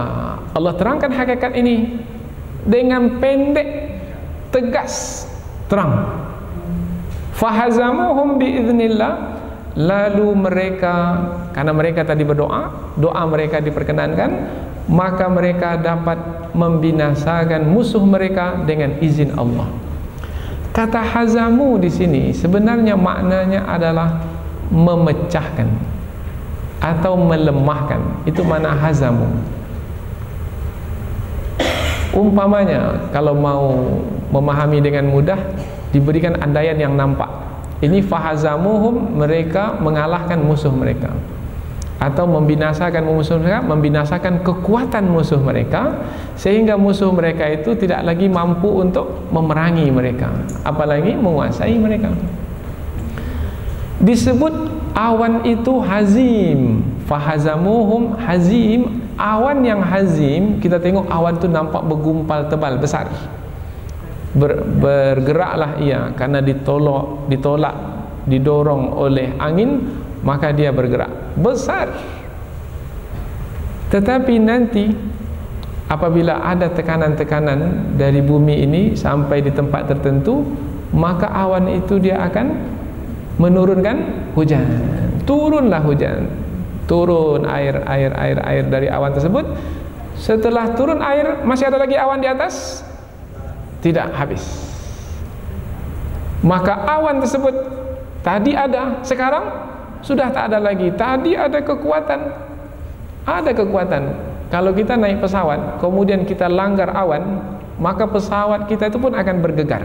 Allah terangkan hakikat ini dengan pendek, tegas, terang. Fahazamuhum biiznillah. Lalu mereka, karena mereka tadi berdoa, doa mereka diperkenankan, maka mereka dapat membinasakan musuh mereka dengan izin Allah. Kata hazamu di sini sebenarnya maknanya adalah memecahkan atau melemahkan. Itu makna hazamu. Umpamanya kalau mau memahami dengan mudah, diberikan andaian yang nampak. Ini fahazamuhum, mereka mengalahkan musuh mereka atau membinasakan musuh mereka, membinasakan kekuatan musuh mereka, sehingga musuh mereka itu tidak lagi mampu untuk memerangi mereka, apalagi menguasai mereka. Disebut awan itu hazim. Fahazamuhum hazim. Awan yang hazim, kita tengok awan itu nampak bergumpal tebal, besar. Bergeraklah ia karena ditolak, didorong oleh angin, maka dia bergerak besar. Tetapi nanti apabila ada tekanan-tekanan dari bumi ini sampai di tempat tertentu, maka awan itu dia akan menurunkan hujan. Turunlah hujan, turun air dari awan tersebut. Setelah turun air, masih ada lagi awan di atas? Tidak habis. Maka awan tersebut tadi ada, sekarang sudah tak ada lagi. Tadi ada kekuatan. Ada kekuatan. Kalau kita naik pesawat, kemudian kita langgar awan, maka pesawat kita itu pun akan bergegar.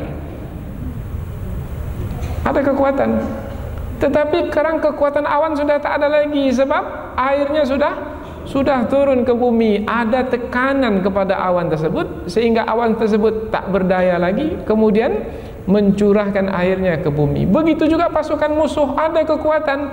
Ada kekuatan. Tetapi sekarang kekuatan awan sudah tak ada lagi, sebab airnya sudah turun ke bumi. Ada tekanan kepada awan tersebut, sehingga awan tersebut tak berdaya lagi, kemudian mencurahkan airnya ke bumi. Begitu juga pasukan musuh, ada kekuatan,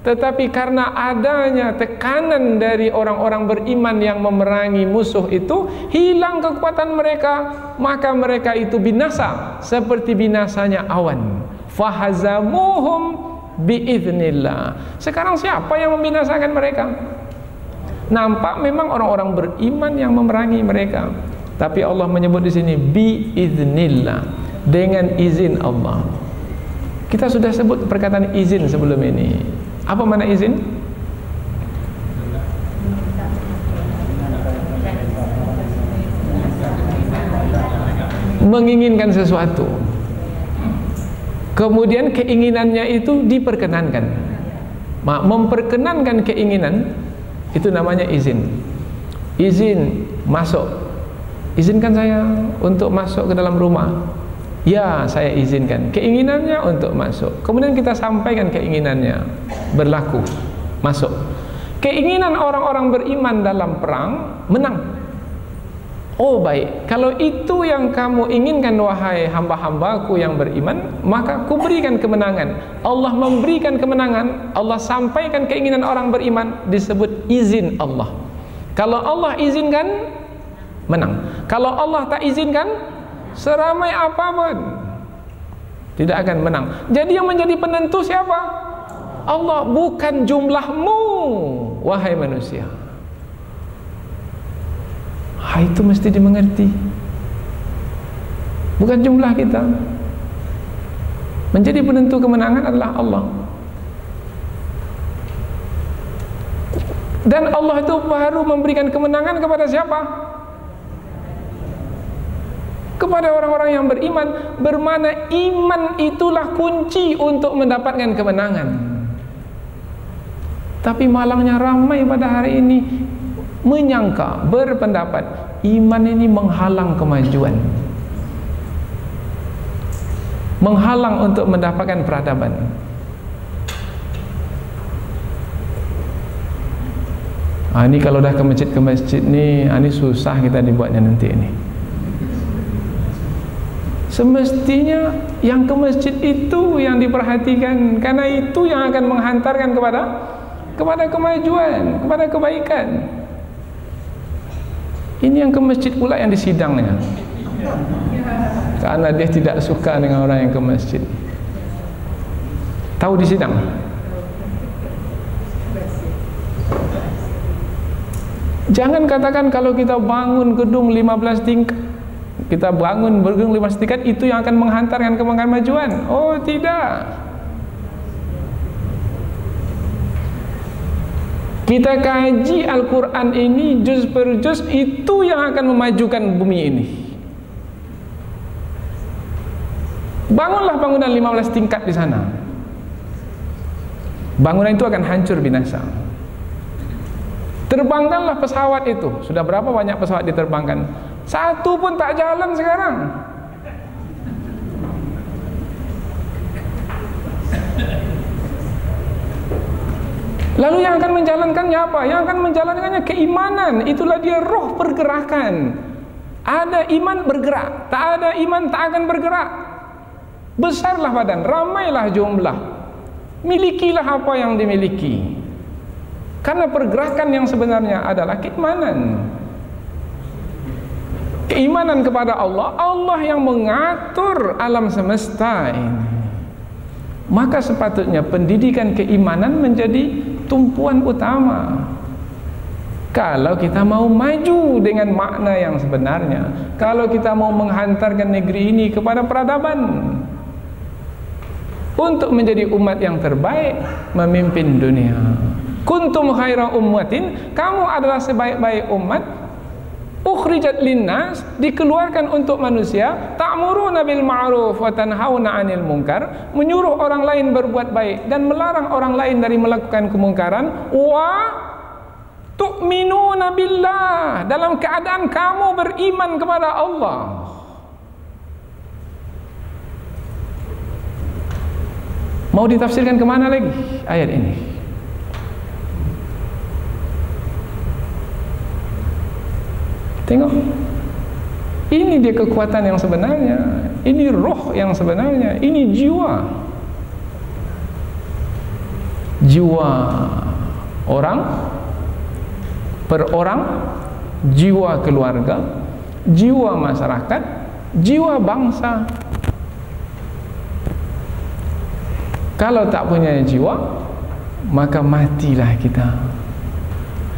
tetapi karena adanya tekanan dari orang-orang beriman yang memerangi musuh itu, hilang kekuatan mereka, maka mereka itu binasa seperti binasanya awan. Fahazamuhum biiznillah. Sekarang siapa yang membinasakan mereka? Nampak memang orang-orang beriman yang memerangi mereka, tapi Allah menyebut di sini biiznillah, dengan izin Allah. Kita sudah sebut perkataan izin sebelum ini. Apa makna izin? Menginginkan sesuatu, kemudian keinginannya itu diperkenankan. Memperkenankan keinginan itu namanya izin. Izin masuk. Izinkan saya untuk masuk ke dalam rumah. Ya, saya izinkan. Keinginannya untuk masuk. Kemudian kita sampaikan keinginannya, berlaku, masuk. Keinginan orang-orang beriman dalam perang, menang. Oh baik, kalau itu yang kamu inginkan wahai hamba-hambaku yang beriman, maka ku berikan kemenangan. Allah memberikan kemenangan, Allah sampaikan keinginan orang beriman, disebut izin Allah. Kalau Allah izinkan, menang. Kalau Allah tak izinkan, seramai apapun tidak akan menang. Jadi yang menjadi penentu siapa? Allah, bukan jumlahmu wahai manusia. Itu mesti dimengerti. Bukan jumlah kita. Menjadi penentu kemenangan adalah Allah. Dan Allah itu baru memberikan kemenangan kepada siapa? Kepada orang-orang yang beriman. Bermana iman itulah kunci untuk mendapatkan kemenangan. Tapi malangnya ramai pada hari ini menyangka, berpendapat iman ini menghalang kemajuan, menghalang untuk mendapatkan peradaban. Ini kalau dah ke masjid ni, ini susah kita dibuatnya nanti ini. Semestinya yang ke masjid itu yang diperhatikan, karena itu yang akan menghantarkan kepada kemajuan, kepada kebaikan. Ini yang ke masjid pula yang disidangnya, karena dia tidak suka dengan orang yang ke masjid. Tahu disidang? Jangan katakan kalau kita bangun gedung 15 tingkat, kita bangun gedung 15 tingkat itu yang akan menghantarkan kemajuan. Oh tidak. Kita kaji Al-Quran ini juz per juz, itu yang akan memajukan bumi ini. Bangunlah bangunan 15 tingkat di sana, bangunan itu akan hancur binasa. Terbangkanlah pesawat itu. Sudah berapa banyak pesawat diterbangkan? Satu pun tak jalan sekarang. Lalu yang akan menjalankannya apa? Yang akan menjalankannya keimanan. Itulah dia roh pergerakan. Ada iman bergerak, tak ada iman tak akan bergerak. Besarlah badan, ramailah jumlah, milikilah apa yang dimiliki. Karena pergerakan yang sebenarnya adalah keimanan. Keimanan kepada Allah, Allah yang mengatur alam semesta ini. Maka sepatutnya pendidikan keimanan menjadi tumpuan utama. Kalau kita mau maju dengan makna yang sebenarnya, kalau kita mau menghantarkan negeri ini kepada peradaban, untuk menjadi umat yang terbaik memimpin dunia. Kuntum khaira ummatin, kamu adalah sebaik-baik umat, ukhrijat linnas, dikeluarkan untuk manusia, ta'muruna bil ma'ruf wa tanhauna 'anil munkar, menyuruh orang lain berbuat baik dan melarang orang lain dari melakukan kemungkaran, wa tu'minuna billah, dalam keadaan kamu beriman kepada Allah. Mau ditafsirkan kemana lagi ayat ini? Tengok, ini dia kekuatan yang sebenarnya, ini roh yang sebenarnya, ini jiwa orang per orang, jiwa keluarga, jiwa masyarakat, jiwa bangsa. Kalau tak punya jiwa, maka matilah kita.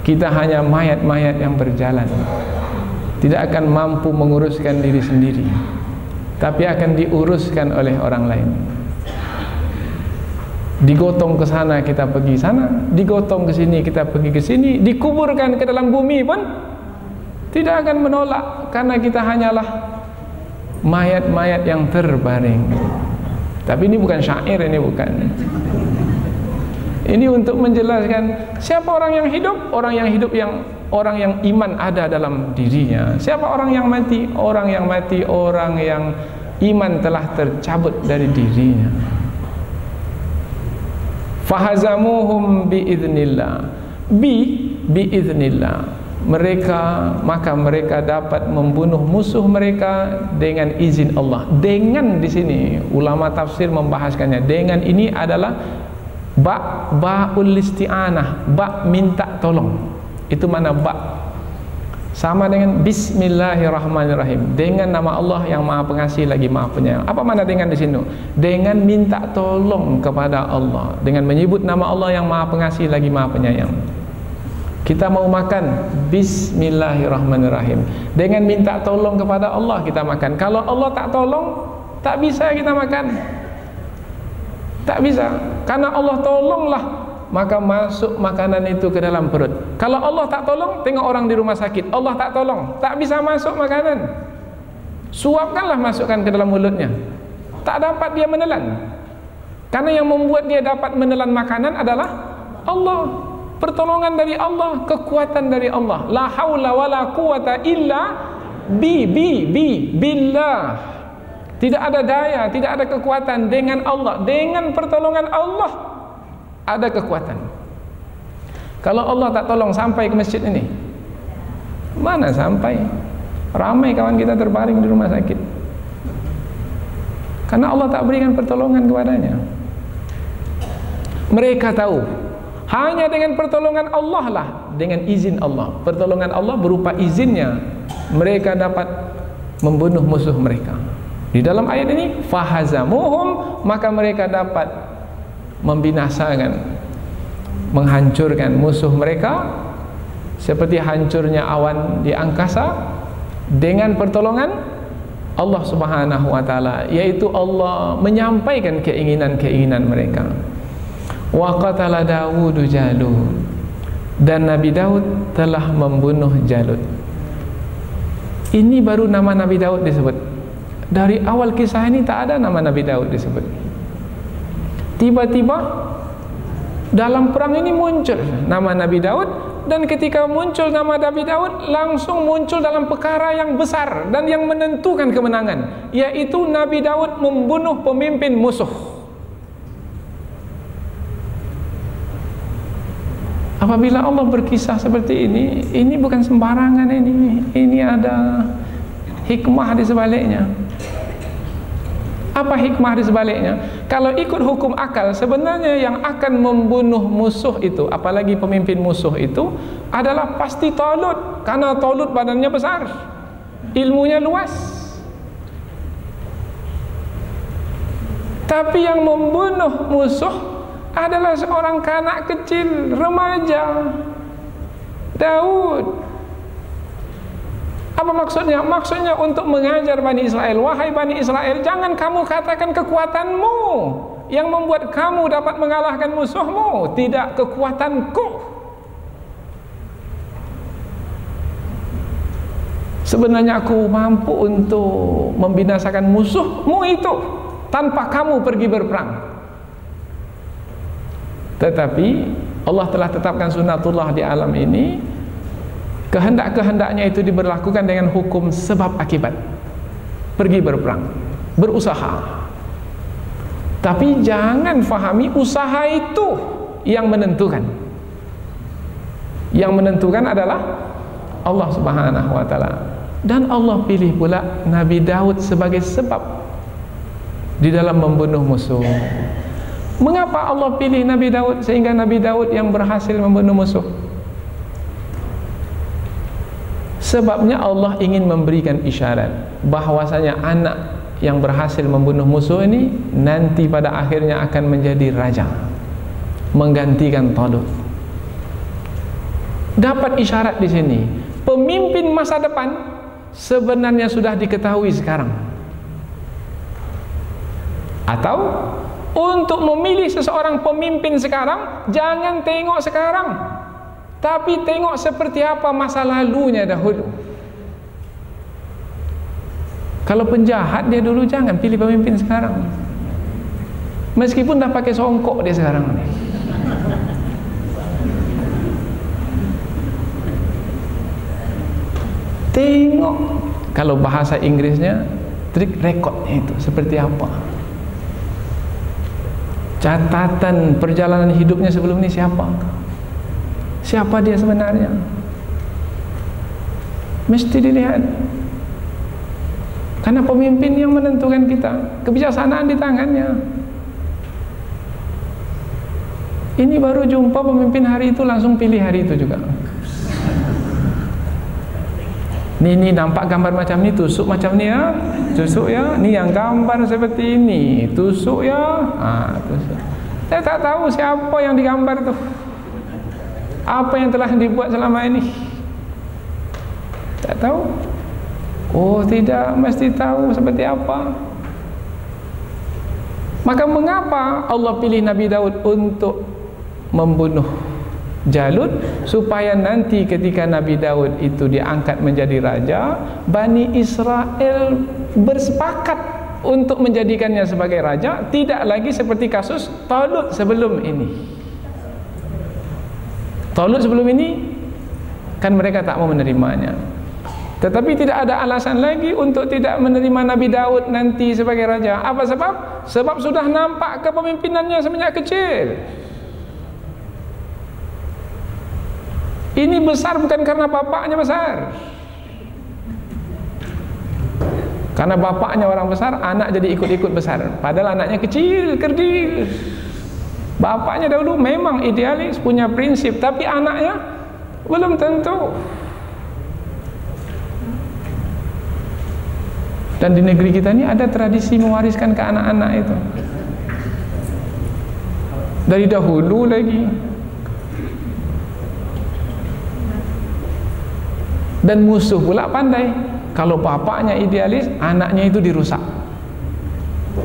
Kita hanya mayat-mayat yang berjalan, tidak akan mampu menguruskan diri sendiri, tapi akan diuruskan oleh orang lain. Digotong ke sana kita pergi sana, digotong ke sini kita pergi ke sini, dikuburkan ke dalam bumi pun tidak akan menolak, karena kita hanyalah mayat-mayat yang terbaring. Tapi ini bukan syair, ini bukan. Ini untuk menjelaskan siapa orang yang hidup, orang yang iman ada dalam dirinya. Siapa orang yang mati? Orang yang mati, orang yang iman telah tercabut dari dirinya. Fahazamuhum biiznillah, biiznillah. Maka mereka dapat membunuh musuh mereka dengan izin Allah. Dengan di sini ulama tafsir membahaskannya. Dengan ini adalah ba'ul isti'anah, ba' minta tolong. Itu mana ba'. Sama dengan bismillahirrahmanirrahim, dengan nama Allah yang Maha Pengasih lagi Maha Penyayang. Apa mana dengan di sini? Dengan minta tolong kepada Allah, dengan menyebut nama Allah yang Maha Pengasih lagi Maha Penyayang. Kita mau makan, bismillahirrahmanirrahim, dengan minta tolong kepada Allah kita makan. Kalau Allah tak tolong, tak bisa kita makan. Tak bisa, karena Allah tolonglah, maka masuk makanan itu ke dalam perut. Kalau Allah tak tolong, tengok orang di rumah sakit, Allah tak tolong, tak bisa masuk makanan. Suapkanlah, masukkan ke dalam mulutnya, tak dapat dia menelan. Karena yang membuat dia dapat menelan makanan adalah Allah. pertolongan dari Allah, kekuatan dari Allah. La haula wala quwata illa billah. Tidak ada daya, tidak ada kekuatan dengan Allah. Dengan pertolongan Allah ada kekuatan. Kalau Allah tak tolong sampai ke masjid ini, mana sampai? Ramai kawan kita terbaring di rumah sakit karena Allah tak berikan pertolongan kepadanya. Mereka tahu hanya dengan pertolongan Allah lah, dengan izin Allah. Pertolongan Allah berupa izinnya mereka dapat membunuh musuh mereka. Di dalam ayat ini, fahazamuhum, maka mereka dapat membinasakan, menghancurkan musuh mereka seperti hancurnya awan di angkasa dengan pertolongan Allah Subhanahu wa taala, yaitu Allah menyampaikan keinginan-keinginan mereka. Wa qatala Dawud Jalut, dan Nabi Daud telah membunuh Jalut. Ini baru nama Nabi Daud disebut. Dari awal kisah ini tak ada nama Nabi Daud disebut. Tiba-tiba dalam perang ini muncul nama Nabi Daud, dan ketika muncul nama Nabi Daud langsung muncul dalam perkara yang besar dan yang menentukan kemenangan, yaitu Nabi Daud membunuh pemimpin musuh. Apabila Allah berkisah seperti ini bukan sembarangan, ini ada hikmah di sebaliknya. Apa hikmah di sebaliknya? Kalau ikut hukum akal, sebenarnya yang akan membunuh musuh itu, apalagi pemimpin musuh itu, adalah pasti Talut, karena Talut badannya besar, ilmunya luas. Tapi yang membunuh musuh adalah seorang kanak kecil, remaja, Daud. Apa maksudnya? Maksudnya untuk mengajar Bani Israel, wahai Bani Israel, jangan kamu katakan kekuatanmu yang membuat kamu dapat mengalahkan musuhmu, tidak kekuatanku. Sebenarnya aku mampu untuk membinasakan musuhmu itu tanpa kamu pergi berperang. Tetapi Allah telah tetapkan sunatullah di alam ini. Kehendak-kehendaknya itu diberlakukan dengan hukum sebab akibat. Pergi berperang, berusaha. Tapi jangan fahami usaha itu yang menentukan. Yang menentukan adalah Allah Subhanahu wa taala. Dan Allah pilih pula Nabi Daud sebagai sebab di dalam membunuh musuh. Mengapa Allah pilih Nabi Daud sehingga Nabi Daud yang berhasil membunuh musuh? Sebabnya Allah ingin memberikan isyarat bahwasanya anak yang berhasil membunuh musuh ini nanti pada akhirnya akan menjadi raja, menggantikan Talut. Dapat isyarat di sini, pemimpin masa depan sebenarnya sudah diketahui sekarang. Atau untuk memilih seseorang pemimpin sekarang, jangan tengok sekarang, tapi tengok seperti apa masa lalunya dahulu. Kalau penjahat dia dulu, jangan pilih pemimpin sekarang. Meskipun dah pakai songkok dia sekarang ni. Tengok, kalau bahasa Inggrisnya track recordnya itu seperti apa. Catatan perjalanan hidupnya sebelum ini siapa? Siapa dia sebenarnya? Mesti dilihat. Karena pemimpin yang menentukan kita, kebijaksanaan di tangannya. Ini baru jumpa pemimpin hari itu, langsung pilih hari itu juga. Ini nampak gambar macam ni, tusuk macam ni ya, tusuk ya. Ni yang gambar seperti ini, tusuk ya. Tusuk. Saya tak tahu siapa yang digambar tu. Apa yang telah dibuat selama ini? Tak tahu. Oh tidak, mesti tahu seperti apa. Maka mengapa Allah pilih Nabi Daud untuk membunuh Jalut? Supaya nanti ketika Nabi Daud itu diangkat menjadi raja, Bani Israel bersepakat untuk menjadikannya sebagai raja, tidak lagi seperti kasus Talut sebelum ini. Talut sebelum ini kan mereka tak mau menerimanya. Tetapi tidak ada alasan lagi untuk tidak menerima Nabi Daud nanti sebagai raja. Apa sebab? Sebab sudah nampak kepemimpinannya semenjak kecil. Ini besar bukan karena bapaknya besar. Karena bapaknya orang besar, anak jadi ikut-ikut besar. Padahal anaknya kecil, kerdil. Bapaknya dahulu memang idealis, punya prinsip, tapi anaknya belum tentu. Dan di negeri kita ini ada tradisi mewariskan ke anak-anak itu dari dahulu lagi. Dan musuh pula pandai. Kalau bapaknya idealis, anaknya itu dirusak.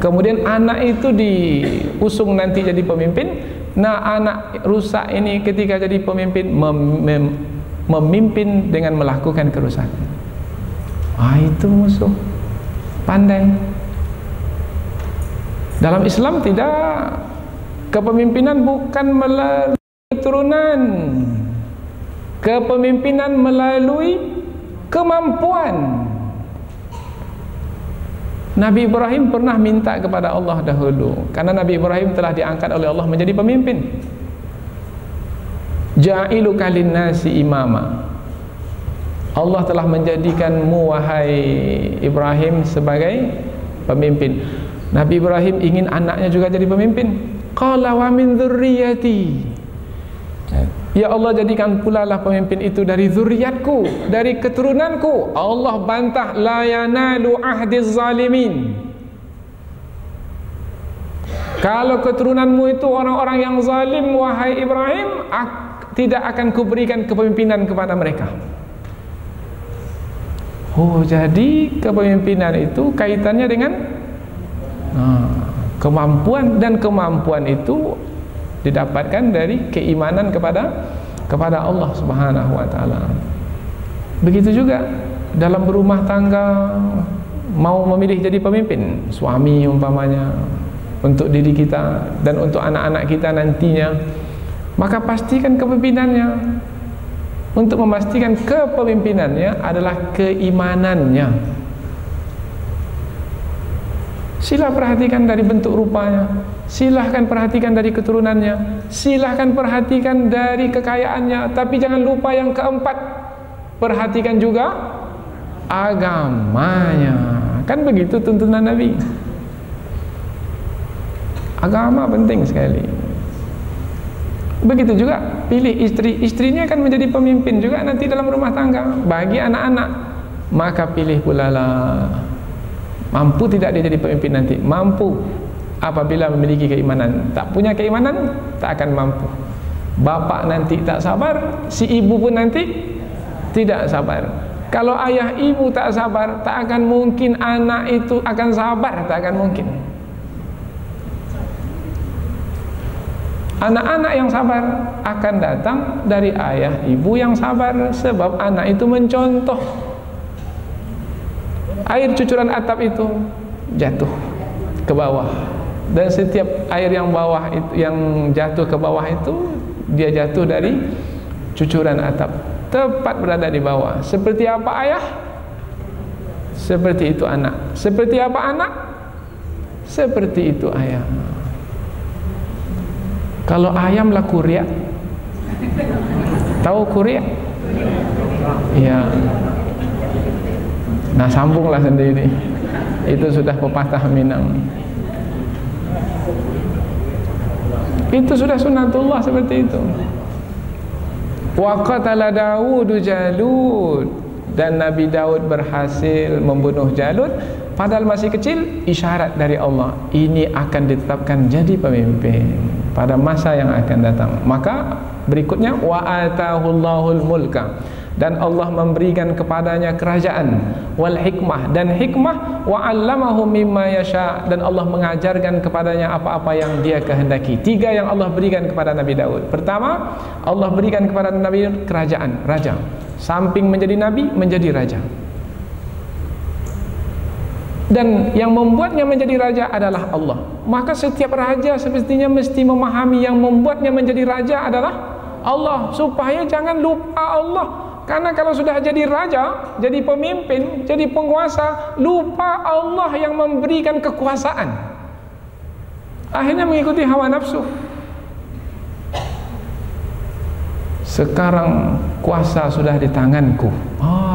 Kemudian anak itu diusung nanti jadi pemimpin. Nah, anak rusak ini ketika jadi pemimpin memimpin dengan melakukan kerusakan. Itu musuh pandai. Dalam Islam tidak, kepemimpinan bukan melalui keturunan, kepemimpinan melalui kemampuan. Nabi Ibrahim pernah minta kepada Allah dahulu, karena Nabi Ibrahim telah diangkat oleh Allah menjadi pemimpin. Ja'iluka linnasi imama. Allah telah menjadikanmu wahai Ibrahim sebagai pemimpin. Nabi Ibrahim ingin anaknya juga jadi pemimpin. Qala wa min dzurriyyati. Ya Allah, jadikan pula lah pemimpin itu dari zuriatku, dari keturunanku. Allah bantah, la yanalu ahdiz zalimin. Kalau keturunanmu itu orang-orang yang zalim, wahai Ibrahim, tidak akan kuberikan kepemimpinan kepada mereka. Jadi kepemimpinan itu kaitannya dengan kemampuan, dan kemampuan itu didapatkan dari keimanan kepada Allah Subhanahu wa taala. Begitu juga dalam berumah tangga, mau memilih jadi pemimpin, suami umpamanya, untuk diri kita dan untuk anak-anak kita nantinya, maka pastikan kepemimpinannya. Untuk memastikan kepemimpinannya adalah keimanannya. Sila perhatikan dari bentuk rupanya, silahkan perhatikan dari keturunannya, silahkan perhatikan dari kekayaannya, tapi jangan lupa yang keempat, perhatikan juga agamanya. Kan begitu tuntunan Nabi. Agama penting sekali. Begitu juga pilih istri, istrinya akan menjadi pemimpin juga nanti dalam rumah tangga. Bagi anak-anak, maka pilih pula lah. Mampu tidak dia jadi pemimpin nanti? Mampu apabila memiliki keimanan. Tak punya keimanan, tak akan mampu. Bapak nanti tak sabar, si ibu pun nanti tidak sabar. Kalau ayah ibu tak sabar, tak akan mungkin anak itu akan sabar, tak akan mungkin. Anak-anak yang sabar akan datang dari ayah ibu yang sabar, sebab anak itu mencontoh. Air cucuran atap itu jatuh ke bawah, dan setiap air yang bawah itu, yang jatuh ke bawah itu, dia jatuh dari cucuran atap, tepat berada di bawah. Seperti apa ayah, seperti itu anak. Seperti apa anak, seperti itu ayah. Kalau ayam lah kuria, tahu kuria? Ya. Nah, sambunglah sendiri. Itu sudah pepatah Minang. Itu sudah sunatullah seperti itu. Wa qatala Daudu Jalut, dan Nabi Daud berhasil membunuh Jalut padahal masih kecil. Isyarat dari Allah, ini akan ditetapkan jadi pemimpin pada masa yang akan datang. Maka berikutnya, wa atahullahul mulka, dan Allah memberikan kepadanya kerajaan, wal hikmah, dan hikmah, wa 'allamahu mimma yasha, dan Allah mengajarkan kepadanya apa-apa yang dia kehendaki. Tiga yang Allah berikan kepada Nabi Daud. Pertama, Allah berikan kepada Nabi Daud kerajaan, raja. Samping menjadi nabi, menjadi raja. Dan yang membuatnya menjadi raja adalah Allah. Maka setiap raja semestinya mesti memahami yang membuatnya menjadi raja adalah Allah, supaya jangan lupa Allah. Karena kalau sudah jadi raja, jadi pemimpin, jadi penguasa, lupa Allah yang memberikan kekuasaan. Akhirnya mengikuti hawa nafsu. Sekarang kuasa sudah di tanganku.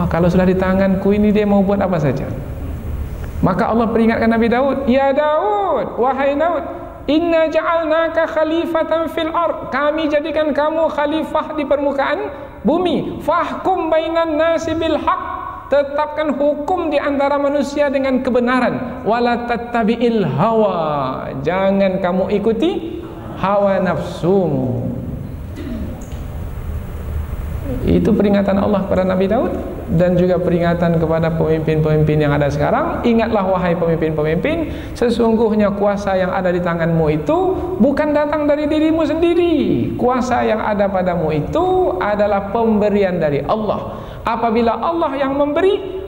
Kalau sudah di tanganku ini, dia mau buat apa saja. Maka Allah peringatkan Nabi Daud, ya Daud, wahai Daud, inna ja'alnaka khalifatan fil ard, kami jadikan kamu khalifah di permukaan bumi. Fahkum bainan nasi bil haq, tetapkan hukum di antara manusia dengan kebenaran. Wala tattabi'il hawa, jangan kamu ikuti hawa nafsumu. Itu peringatan Allah kepada Nabi Daud, dan juga peringatan kepada pemimpin-pemimpin yang ada sekarang. Ingatlah wahai pemimpin-pemimpin, sesungguhnya kuasa yang ada di tanganmu itu bukan datang dari dirimu sendiri. Kuasa yang ada padamu itu adalah pemberian dari Allah. Apabila Allah yang memberi,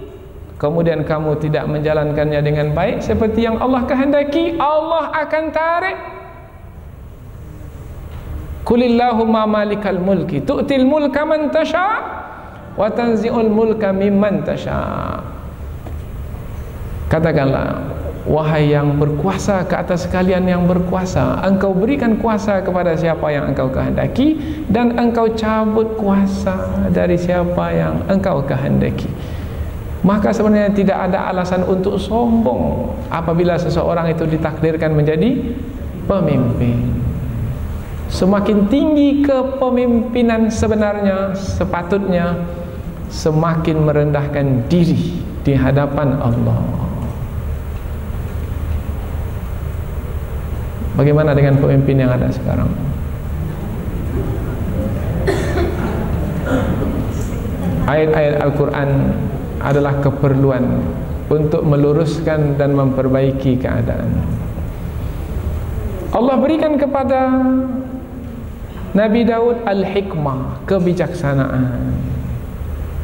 kemudian kamu tidak menjalankannya dengan baik seperti yang Allah kehendaki, Allah akan tarik. Qulillahumma malikal mulki tu'til mulka man tasha wa tanzi'ul mulka mimman tasha. Katakanlah, wahai yang berkuasa ke atas sekalian yang berkuasa, engkau berikan kuasa kepada siapa yang engkau kehendaki, dan engkau cabut kuasa dari siapa yang engkau kehendaki. Maka sebenarnya tidak ada alasan untuk sombong apabila seseorang itu ditakdirkan menjadi pemimpin. Semakin tinggi kepemimpinan sebenarnya, sepatutnya semakin merendahkan diri di hadapan Allah. Bagaimana dengan pemimpin yang ada sekarang? Ayat-ayat Al-Quran adalah keperluan untuk meluruskan dan memperbaiki keadaan. Allah berikan kepada Nabi Daud al-hikmah, kebijaksanaan.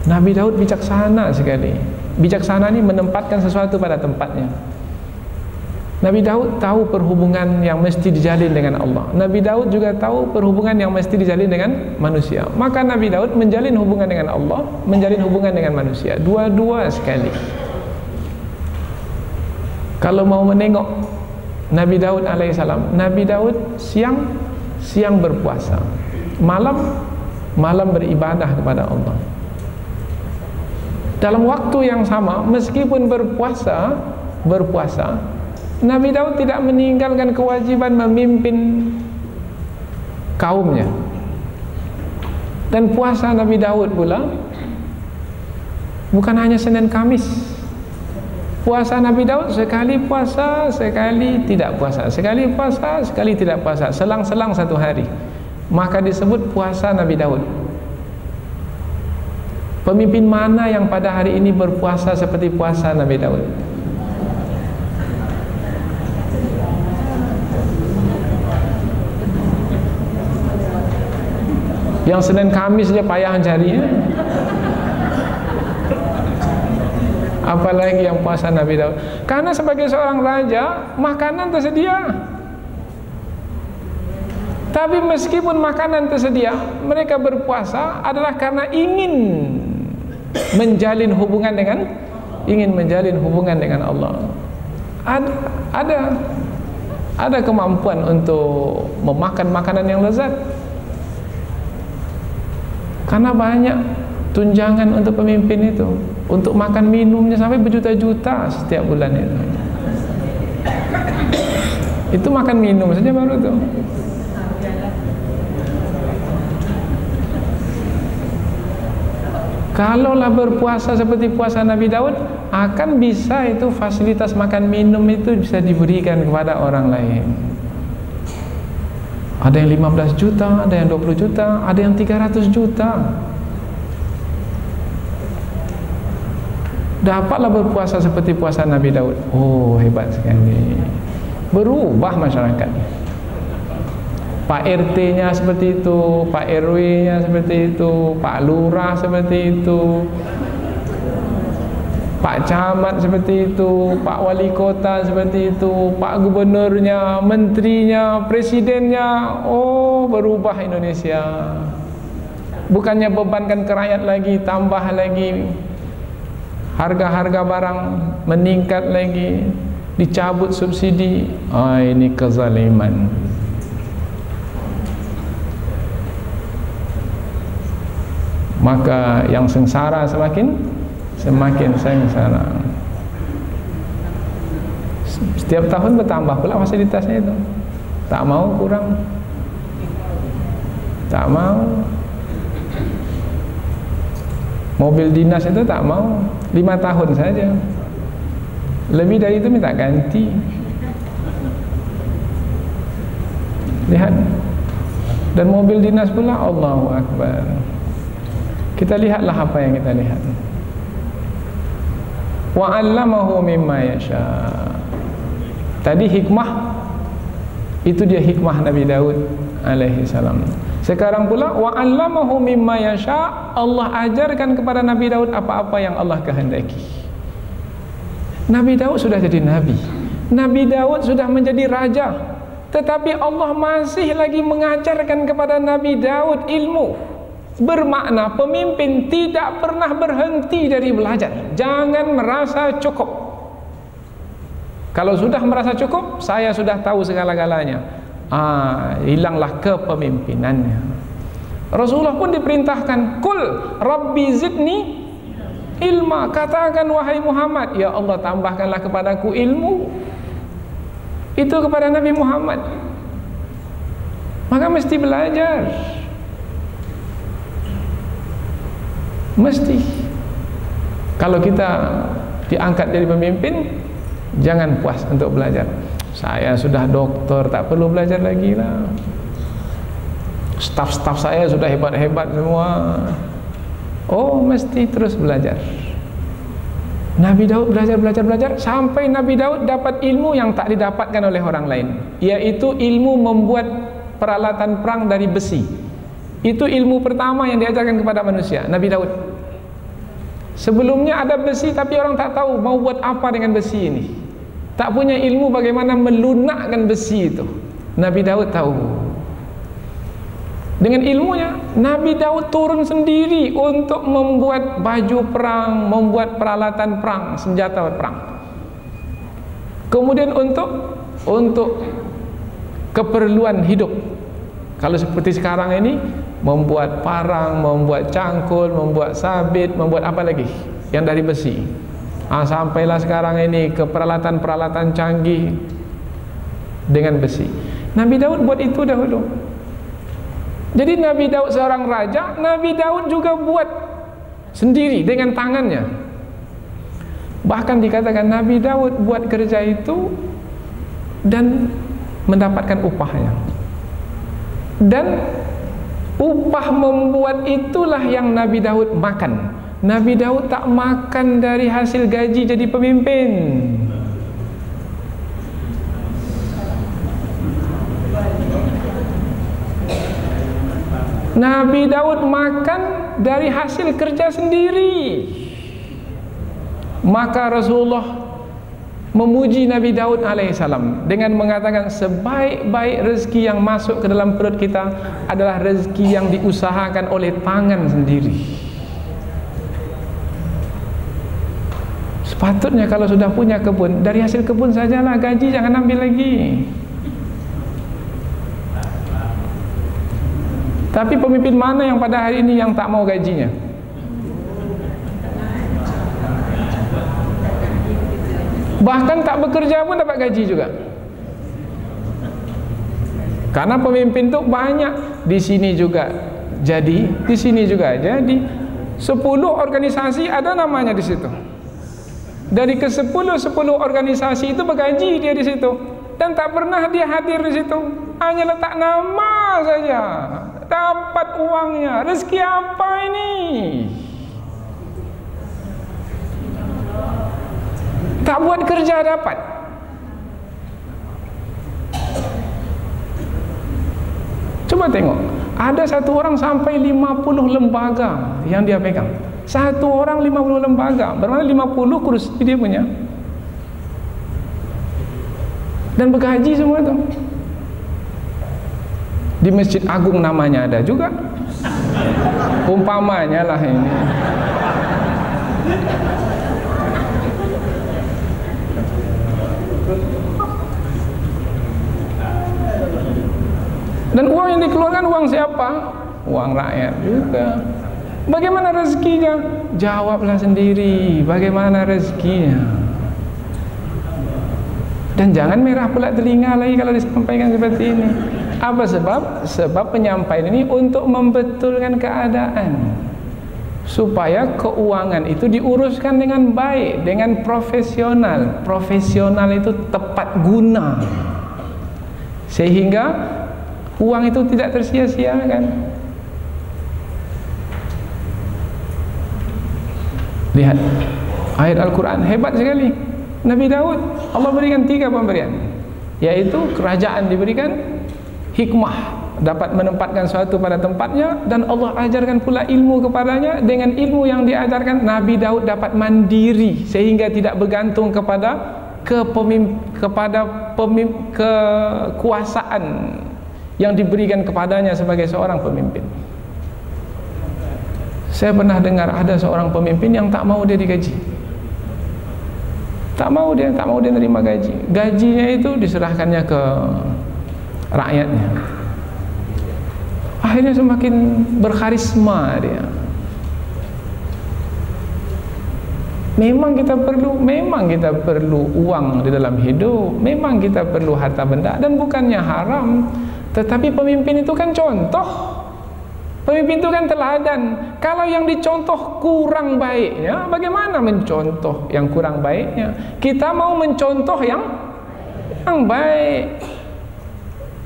Nabi Daud bijaksana sekali. Bijaksana ini menempatkan sesuatu pada tempatnya. Nabi Daud tahu perhubungan yang mesti dijalin dengan Allah. Nabi Daud juga tahu perhubungan yang mesti dijalin dengan manusia. Maka Nabi Daud menjalin hubungan dengan Allah, menjalin hubungan dengan manusia, dua-dua sekali. Kalau mau menengok Nabi Daud alaihissalam, Nabi Daud siang berpuasa, malam beribadah kepada Allah. Dalam waktu yang sama, meskipun berpuasa, Nabi Daud tidak meninggalkan kewajiban memimpin kaumnya. Dan puasa Nabi Daud pula bukan hanya Senin Kamis. Puasa Nabi Daud sekali puasa, sekali tidak puasa, sekali puasa, sekali tidak puasa, selang-selang satu hari. Maka disebut puasa Nabi Daud. Pemimpin mana yang pada hari ini berpuasa seperti puasa Nabi Daud? Yang Senin Kamis dia payah carinya, apalagi yang puasa Nabi Daud. Karena sebagai seorang raja, makanan tersedia. Tapi meskipun makanan tersedia, mereka berpuasa adalah karena ingin menjalin hubungan dengan Allah. Ada kemampuan untuk memakan makanan yang lezat. Karena banyak tunjangan untuk pemimpin itu, untuk makan minumnya sampai berjuta-juta setiap bulan itu. Itu makan minum saja baru tuh. Kalaulah berpuasa seperti puasa Nabi Daud, akan bisa itu fasilitas makan minum itu bisa diberikan kepada orang lain. Ada yang 15 juta, ada yang 20 juta, ada yang 300 juta. Dapatlah berpuasa seperti puasa Nabi Daud. Oh, hebat sekali. Berubah masyarakat. Pak RT-nya seperti itu, Pak RW-nya seperti itu, Pak Lurah seperti itu, Pak Camat seperti itu, Pak Wali Kota seperti itu, Pak Gubernurnya, Menterinya, Presidennya. Oh, berubah Indonesia. bukannya bebankan ke rakyat lagi, tambah lagi harga-harga barang meningkat lagi, dicabut subsidi. Ini kezaliman. Maka yang sengsara semakin sengsara. Setiap tahun bertambah pula fasilitasnya itu. Tak mau kurang. Tak mau. Mobil dinas itu tak mau. 5 tahun saja. Lebih dari itu minta ganti. Lihat. Dan mobil dinas pula, Allahu Akbar. Kita lihatlah apa yang kita lihat. Wa 'allamahu mimma yasha. Tadi hikmah, itu dia hikmah Nabi Daud alaihi salam. Sekarang pula wa 'allamahu mimma yasha, Allah ajarkan kepada Nabi Daud apa-apa yang Allah kehendaki. Nabi Daud sudah jadi nabi. Nabi Daud sudah menjadi raja. Tetapi Allah masih lagi mengajarkan kepada Nabi Daud ilmu. Bermakna pemimpin tidak pernah berhenti dari belajar. Jangan merasa cukup. Kalau sudah merasa cukup, saya sudah tahu segala-galanya, hilanglah kepemimpinannya. Rasulullah pun diperintahkan, Qul Rabbi zidni ilma. Katakan wahai Muhammad, ya Allah tambahkanlah kepadaku ilmu. Itu kepada Nabi Muhammad. Maka mesti belajar. Mesti. Kalau kita diangkat jadi pemimpin, jangan puas untuk belajar. Saya sudah doktor, tak perlu belajar lagi lah. Staf-staf saya sudah hebat-hebat semua. Oh, mesti terus belajar. Nabi Daud belajar sampai Nabi Daud dapat ilmu yang tak didapatkan oleh orang lain, yaitu ilmu membuat peralatan perang dari besi. Itu ilmu pertama yang diajarkan kepada manusia, Nabi Daud. Sebelumnya ada besi, tapi orang tak tahu mau buat apa dengan besi ini. Tak punya ilmu bagaimana melunakkan besi itu. Nabi Daud tahu. Dengan ilmunya, Nabi Daud turun sendiri untuk membuat baju perang, membuat peralatan perang, senjata perang. Kemudian untuk keperluan hidup. Kalau seperti sekarang ini, membuat parang, membuat cangkul, membuat sabit, membuat apa lagi yang dari besi. Sampailah sekarang ini ke peralatan-peralatan canggih dengan besi. Nabi Daud buat itu dahulu. Jadi Nabi Daud seorang raja, Nabi Daud juga buat sendiri dengan tangannya. Bahkan dikatakan Nabi Daud buat kerja itu dan mendapatkan upahnya. Dan upah membuat itulah yang Nabi Daud makan. Nabi Daud tak makan dari hasil gaji jadi pemimpin. Nabi Daud makan dari hasil kerja sendiri. Maka Rasulullah memuji Nabi Daud alaihissalam dengan mengatakan, sebaik-baik rezeki yang masuk ke dalam perut kita adalah rezeki yang diusahakan oleh tangan sendiri. Sepatutnya kalau sudah punya kebun, dari hasil kebun sajalah, gaji jangan ambil lagi. Tapi pemimpin mana yang pada hari ini yang tak mau gajinya? Bahkan tak bekerja pun dapat gaji juga. Karena pemimpin itu banyak, di sini juga jadi, di sini juga jadi. 10 organisasi ada namanya di situ. Dari ke 10 organisasi itu bergaji dia di situ, dan tak pernah dia hadir di situ. Hanya letak nama saja, dapat uangnya. Rezeki apa ini? Tak buat kerja dapat. Coba tengok, ada satu orang sampai 50 lembaga yang dia pegang. Satu orang 50 lembaga, bermakna 50 kursi dia punya. Dan bergaji semua itu. Di Masjid Agung namanya ada juga. Umpamanya lah ini. Dan uang yang dikeluarkan uang siapa? Uang rakyat juga. Bagaimana rezekinya? Jawablah sendiri. Bagaimana rezekinya? Dan jangan merah pula telinga lagi kalau disampaikan seperti ini. Apa sebab? Sebab penyampaian ini untuk membetulkan keadaan, supaya keuangan itu diuruskan dengan baik, dengan profesional. Profesional itu tepat guna, sehingga uang itu tidak tersia-siakan. Lihat ayat Al-Quran hebat sekali. Nabi Daud, Allah berikan 3 pemberian, yaitu kerajaan diberikan, hikmah dapat menempatkan sesuatu pada tempatnya, dan Allah ajarkan pula ilmu kepadanya. Dengan ilmu yang diajarkan, Nabi Daud dapat mandiri sehingga tidak bergantung kepada kekuasaan yang diberikan kepadanya sebagai seorang pemimpin. Saya pernah dengar ada seorang pemimpin yang tak mau dia digaji. Tak mau dia nerima gaji. Gajinya itu diserahkannya ke rakyatnya. Akhirnya semakin berkarisma dia. Memang kita perlu uang di dalam hidup. Memang kita perlu harta benda, dan bukannya haram. Tetapi pemimpin itu kan contoh. Pemimpin itu kan teladan. Kalau yang dicontoh kurang baiknya, bagaimana mencontoh yang kurang baiknya? Kita mau mencontoh yang baik.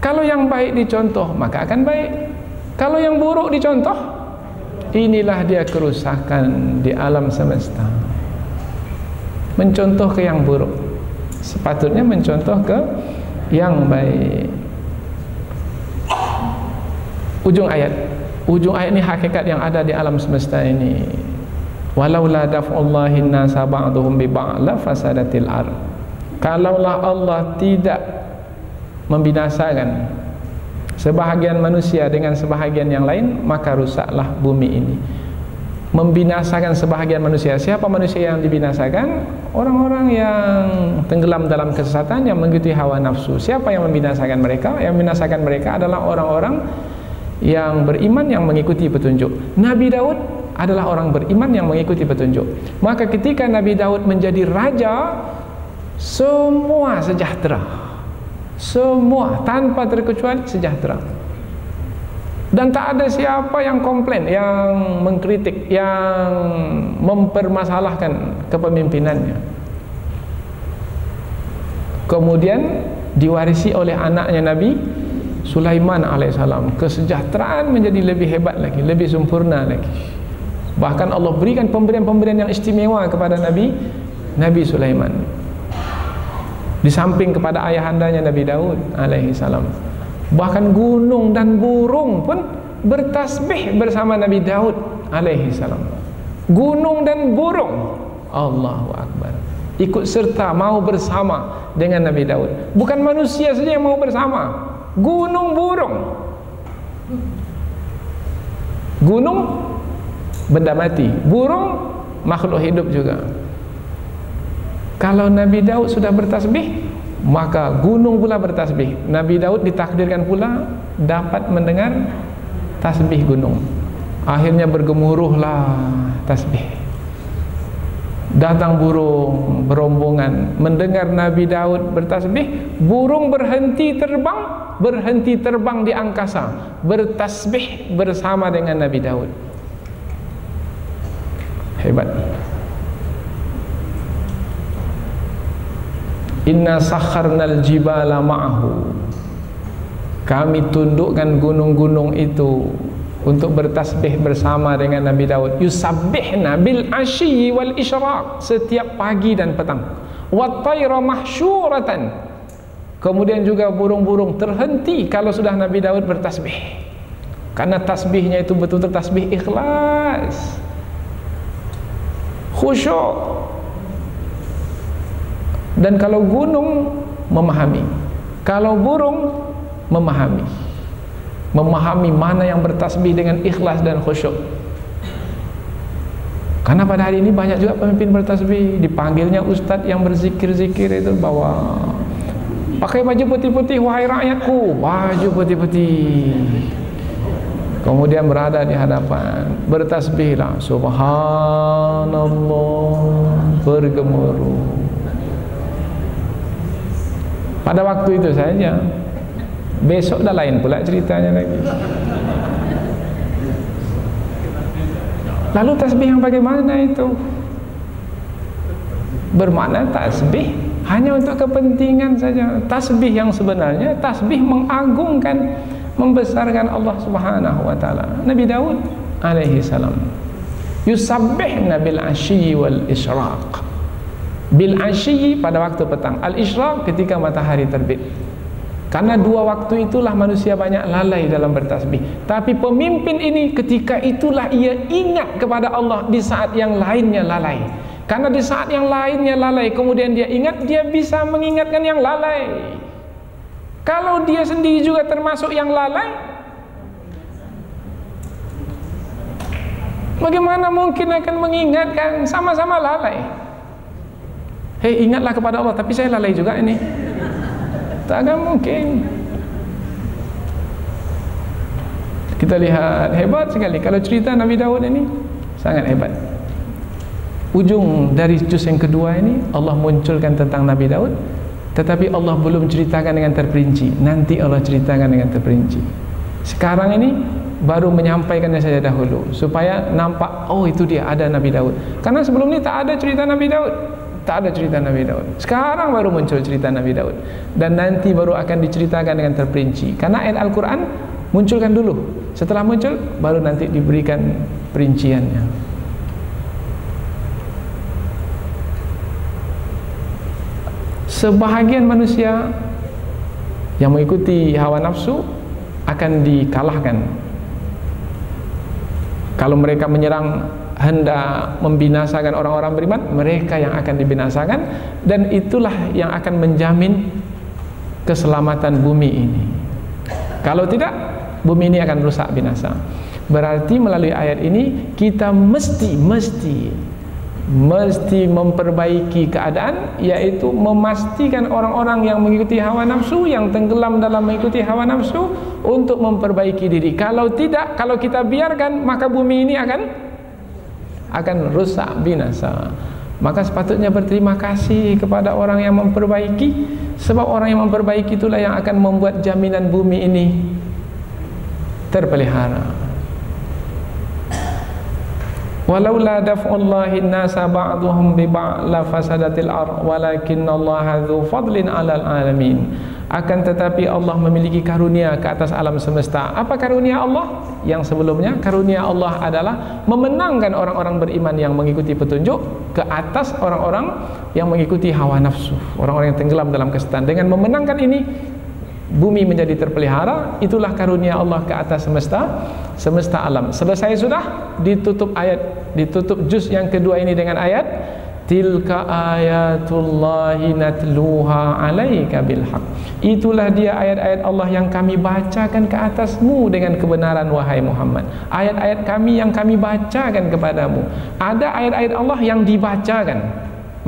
Kalau yang baik dicontoh, maka akan baik. Kalau yang buruk dicontoh, inilah dia kerusakan di alam semesta. Mencontoh ke yang buruk, sepatutnya mencontoh ke yang baik. Ujung ayat ini hakikat yang ada di alam semesta ini. Walaula daf'ullahi an-nasa ba'dhum bi ba'd la fasadatil ard. Kalaulah Allah tidak membinasakan sebahagian manusia dengan sebahagian yang lain, maka rusaklah bumi ini. Membinasakan sebahagian manusia. Siapa manusia yang dibinasakan? Orang-orang yang tenggelam dalam kesesatan, yang mengikuti hawa nafsu. Siapa yang membinasakan mereka? Yang membinasakan mereka adalah orang-orang yang beriman, yang mengikuti petunjuk. Nabi Daud adalah orang beriman yang mengikuti petunjuk. Maka ketika Nabi Daud menjadi raja, semua sejahtera. Semua tanpa terkecuali sejahtera. Dan tak ada siapa yang komplain, yang mengkritik, yang mempermasalahkan kepemimpinannya. Kemudian diwarisi oleh anaknya Nabi Sulaiman alaihissalam. Kesejahteraan menjadi lebih hebat lagi, lebih sempurna lagi. Bahkan Allah berikan pemberian-pemberian yang istimewa kepada Nabi Sulaiman, di samping kepada ayahandanya Nabi Daud alaihissalam. Bahkan gunung dan burung pun bertasbih bersama Nabi Daud alaihissalam. Gunung dan burung, Allahu Akbar, ikut serta mau bersama dengan Nabi Daud. Bukan manusia saja yang mau bersama, gunung burung. Gunung benda mati, burung makhluk hidup juga. Kalau Nabi Daud sudah bertasbih, maka gunung pula bertasbih. Nabi Daud ditakdirkan pula dapat mendengar tasbih gunung. Akhirnya bergemuruhlah tasbih. Datang burung berombongan mendengar Nabi Daud bertasbih. Burung berhenti terbang di angkasa, bertasbih bersama dengan Nabi Daud. Hebat. Inna sakharnal jibala ma'ahu. Kami tundukkan gunung-gunung itu untuk bertasbih bersama dengan Nabi Daud. Yusabbihna bil asyi wal isyraq, setiap pagi dan petang. Wat tayra mahsyuratan. Kemudian juga burung-burung terhenti kalau sudah Nabi Daud bertasbih. Karena tasbihnya itu betul-betul tasbih ikhlas, khusyuk. Dan kalau gunung memahami, kalau burung memahami. memahami mana yang bertasbih dengan ikhlas dan khusyuk. Karena pada hari ini banyak juga pemimpin bertasbih, dipanggilnya ustadz yang berzikir-zikir itu bawa pakai baju putih-putih, wahai rakyatku, baju putih-putih. Kemudian berada di hadapan, bertasbihlah, subhanallah, bergemuruh. Pada waktu itu saja. Besok dah lain pula ceritanya lagi. Lalu tasbih yang bagaimana itu? Bermakna tasbih hanya untuk kepentingan saja. Tasbih yang sebenarnya tasbih mengagungkan, membesarkan Allah Subhanahu wa taala. Nabi Daud alaihi salam yusabbihna bil ashyi wal isyraq. Bil ashyi pada waktu petang, al isyraq ketika matahari terbit. Karena dua waktu itulah manusia banyak lalai dalam bertasbih. Tapi pemimpin ini ketika itulah ia ingat kepada Allah di saat yang lainnya lalai. Karena di saat yang lainnya lalai, kemudian dia ingat, dia bisa mengingatkan yang lalai. Kalau dia sendiri juga termasuk yang lalai, bagaimana mungkin akan mengingatkan? Sama-sama lalai. Hei, ingatlah kepada Allah, tapi saya lalai juga ini. Tak akan mungkin. Kita lihat, hebat sekali. Kalau cerita Nabi Daud ini sangat hebat. Ujung dari juz yang kedua ini Allah munculkan tentang Nabi Daud, tetapi Allah belum ceritakan dengan terperinci. Nanti Allah ceritakan dengan terperinci. Sekarang ini baru menyampaikannya saja dahulu, supaya nampak, oh itu dia, ada Nabi Daud. Karena sebelum ini tak ada cerita Nabi Daud. Tak ada cerita Nabi Daud. Sekarang baru muncul cerita Nabi Daud. Dan nanti baru akan diceritakan dengan terperinci. Karena ayat Al-Quran munculkan dulu. Setelah muncul, baru nanti diberikan perinciannya. Sebahagian manusia yang mengikuti hawa nafsu akan dikalahkan. Kalau mereka menyerang, hendak membinasakan orang-orang beriman, mereka yang akan dibinasakan, dan itulah yang akan menjamin keselamatan bumi ini. Kalau tidak, bumi ini akan rusak binasa. Berarti melalui ayat ini kita mesti memperbaiki keadaan, yaitu memastikan orang-orang yang mengikuti hawa nafsu, yang tenggelam dalam mengikuti hawa nafsu, untuk memperbaiki diri. Kalau tidak, kalau kita biarkan, maka bumi ini akan rusak binasa. Maka sepatutnya berterima kasih kepada orang yang memperbaiki, sebab orang yang memperbaiki itulah yang akan membuat jaminan bumi ini terpelihara. Walaula daf'ullahi an-nasa ba'dhum bi ba'd la fasadatil ardh walakinallaha dzu fadlin 'alal 'alamin. Akan tetapi Allah memiliki karunia ke atas alam semesta. Apa karunia Allah? Yang sebelumnya, karunia Allah adalah memenangkan orang-orang beriman yang mengikuti petunjuk ke atas orang-orang yang mengikuti hawa nafsu, orang-orang yang tenggelam dalam kesesatan. Dengan memenangkan ini, bumi menjadi terpelihara. Itulah karunia Allah ke atas semesta alam. Selesai sudah, ditutup ayat, ditutup juz yang kedua ini dengan ayat tilka ayatullahi natluha alaika bilhaq. Itulah dia ayat-ayat Allah yang kami bacakan ke atasmu dengan kebenaran, wahai Muhammad. Ayat-ayat kami yang kami bacakan kepadamu. Ada ayat-ayat Allah yang dibacakan,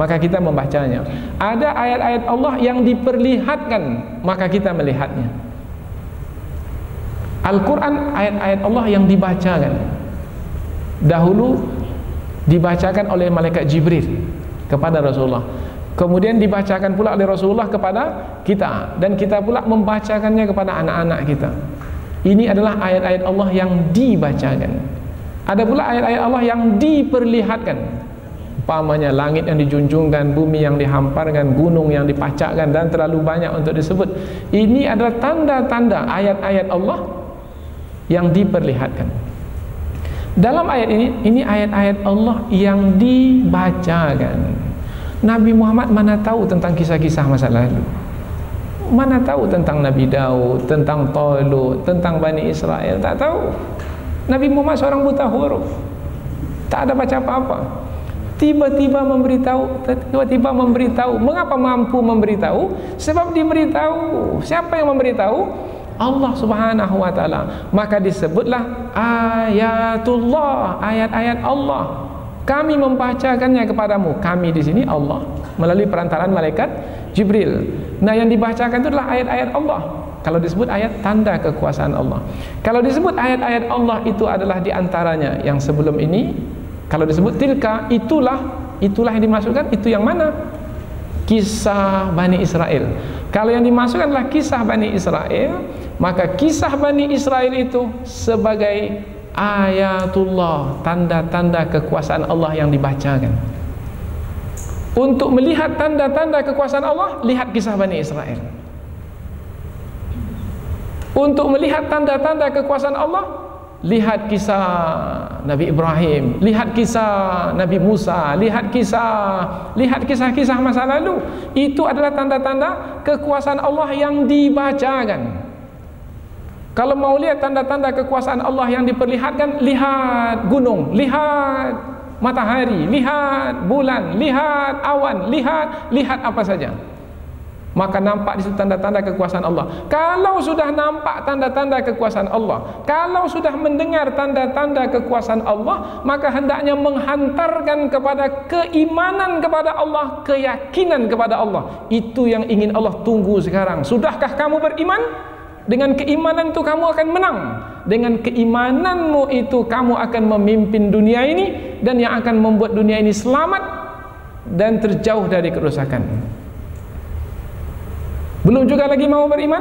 maka kita membacanya. Ada ayat-ayat Allah yang diperlihatkan, maka kita melihatnya. Al-Quran ayat-ayat Allah yang dibacakan. Dahulu dibacakan oleh malaikat Jibril kepada Rasulullah, kemudian dibacakan pula oleh Rasulullah kepada kita, dan kita pula membacakannya kepada anak-anak kita. Ini adalah ayat-ayat Allah yang dibacakan. Ada pula ayat-ayat Allah yang diperlihatkan, umpamanya langit yang dijunjungkan, bumi yang dihamparkan, gunung yang dipacakkan, dan terlalu banyak untuk disebut. Ini adalah tanda-tanda ayat-ayat Allah yang diperlihatkan. Dalam ayat ini ayat-ayat Allah yang dibacakan. Nabi Muhammad mana tahu tentang kisah-kisah masa lalu? Mana tahu tentang Nabi Daud, tentang Talut, tentang Bani Israel? Tak tahu. Nabi Muhammad seorang buta huruf, tak ada baca apa-apa. Tiba-tiba memberitahu. Mengapa mampu memberitahu? Sebab diberitahu. Siapa yang memberitahu? Allah Subhanahu wa taala. Maka disebutlah ayatullah, ayat-ayat Allah. Kami membacakannya kepadamu. Kami di sini Allah melalui perantaraan malaikat Jibril. Nah, yang dibacakan itu adalah ayat-ayat Allah. Kalau disebut ayat, tanda kekuasaan Allah. Kalau disebut ayat-ayat Allah, itu adalah diantaranya yang sebelum ini. Kalau disebut tilka, itulah yang dimasukkan. Itu yang mana? Kisah Bani Israel. Kalau yang dimasukkan adalah kisah Bani Israel, maka kisah Bani Israel itu sebagai ayatullah, tanda-tanda kekuasaan Allah yang dibacakan. Untuk melihat tanda-tanda kekuasaan Allah, lihat kisah Bani Israel. Untuk melihat tanda-tanda kekuasaan Allah, lihat kisah Nabi Ibrahim, lihat kisah Nabi Musa, lihat kisah-kisah masa lalu. Itu adalah tanda-tanda kekuasaan Allah yang dibacakan. Kalau mau lihat tanda-tanda kekuasaan Allah yang diperlihatkan, lihat gunung, lihat matahari, lihat bulan, lihat awan, lihat apa saja. Maka nampak di situ tanda-tanda kekuasaan Allah. Kalau sudah nampak tanda-tanda kekuasaan Allah, kalau sudah mendengar tanda-tanda kekuasaan Allah, maka hendaknya menghantarkan kepada keimanan kepada Allah, keyakinan kepada Allah. Itu yang ingin Allah tunggu sekarang. Sudahkah kamu beriman? Dengan keimanan itu kamu akan menang. Dengan keimananmu itu kamu akan memimpin dunia ini, dan yang akan membuat dunia ini selamat dan terjauh dari kerusakan. Belum juga lagi mau beriman?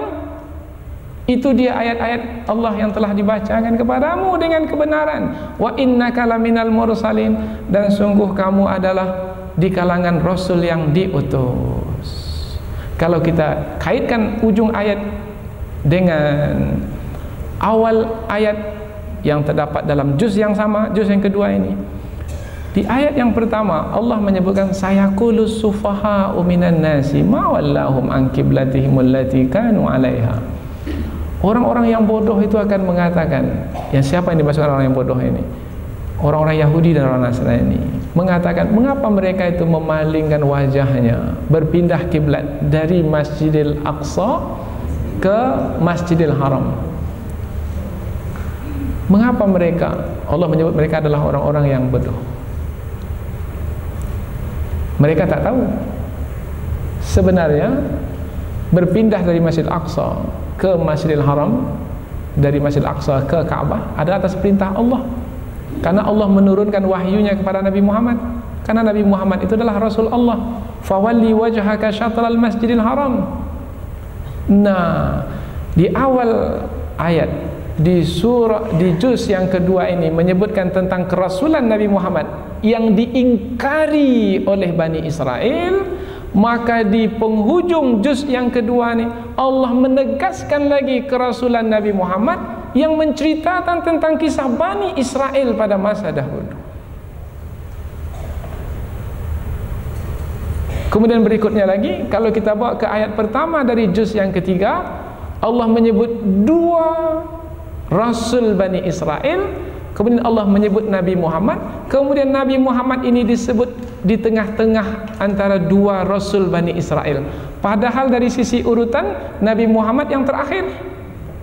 Itu dia ayat-ayat Allah yang telah dibacakan kepadamu dengan kebenaran. Wa innaka laminal mursalin, dan sungguh kamu adalah di kalangan rasul yang diutus. Kalau kita kaitkan ujung ayat dengan awal ayat yang terdapat dalam juz yang sama, juz yang kedua ini, di ayat yang pertama Allah menyebutkan sayaqulus sufaha'u minan nasi ma wallahum an qiblatihim allati kanu 'alaiha. Orang-orang yang bodoh itu akan mengatakan, yang siapa yang dimaksudkan orang yang bodoh ini? Orang-orang Yahudi dan orang Nasrani mengatakan, mengapa mereka itu memalingkan wajahnya, berpindah kiblat dari Masjidil Aqsa ke Masjidil Haram? Mengapa mereka? Allah menyebut mereka adalah orang-orang yang bodoh. Mereka tak tahu sebenarnya berpindah dari Masjidil Aqsa ke Masjidil Haram, dari Masjidil Aqsa ke Ka'bah adalah atas perintah Allah. Karena Allah menurunkan wahyunya kepada Nabi Muhammad. Karena Nabi Muhammad itu adalah Rasul Allah. Fawalli wajhaka syatral Masjidil Haram. Nah, di awal ayat di juz yang kedua ini menyebutkan tentang kerasulan Nabi Muhammad yang diingkari oleh Bani Israel. Maka di penghujung juz yang kedua ini Allah menegaskan lagi kerasulan Nabi Muhammad yang menceritakan tentang kisah Bani Israel pada masa dahulu. Kemudian berikutnya lagi, kalau kita bawa ke ayat pertama dari juz yang ketiga, Allah menyebut dua Rasul Bani Israel, kemudian Allah menyebut Nabi Muhammad, kemudian Nabi Muhammad ini disebut di tengah-tengah antara dua Rasul Bani Israel. Padahal dari sisi urutan Nabi Muhammad yang terakhir,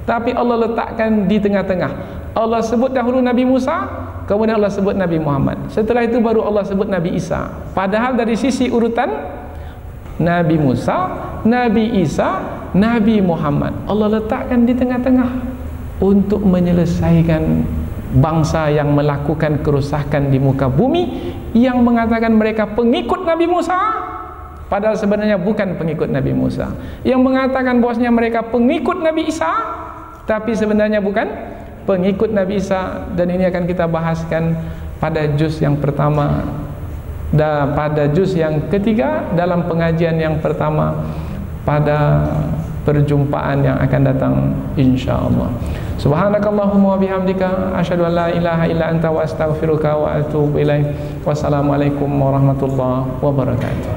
tapi Allah letakkan di tengah-tengah. Allah sebut dahulu Nabi Musa, kemudian Allah sebut Nabi Muhammad. Setelah itu baru Allah sebut Nabi Isa. Padahal dari sisi urutan Nabi Musa, Nabi Isa, Nabi Muhammad, Allah letakkan di tengah-tengah untuk menyelesaikan bangsa yang melakukan kerusakan di muka bumi, yang mengatakan mereka pengikut Nabi Musa, padahal sebenarnya bukan pengikut Nabi Musa, yang mengatakan bahwasanya mereka pengikut Nabi Isa, tapi sebenarnya bukan pengikut Nabi Isa. Dan ini akan kita bahaskan pada juz yang pertama dan pada juz yang ketiga dalam pengajian yang pertama pada perjumpaan yang akan datang insyaallah. Subhanakallahumma wa bihamdika asyhadu an la ilaha illa anta wa astaghfiruka wa atubu ilaik. Wassalamualaikum warahmatullahi wabarakatuh.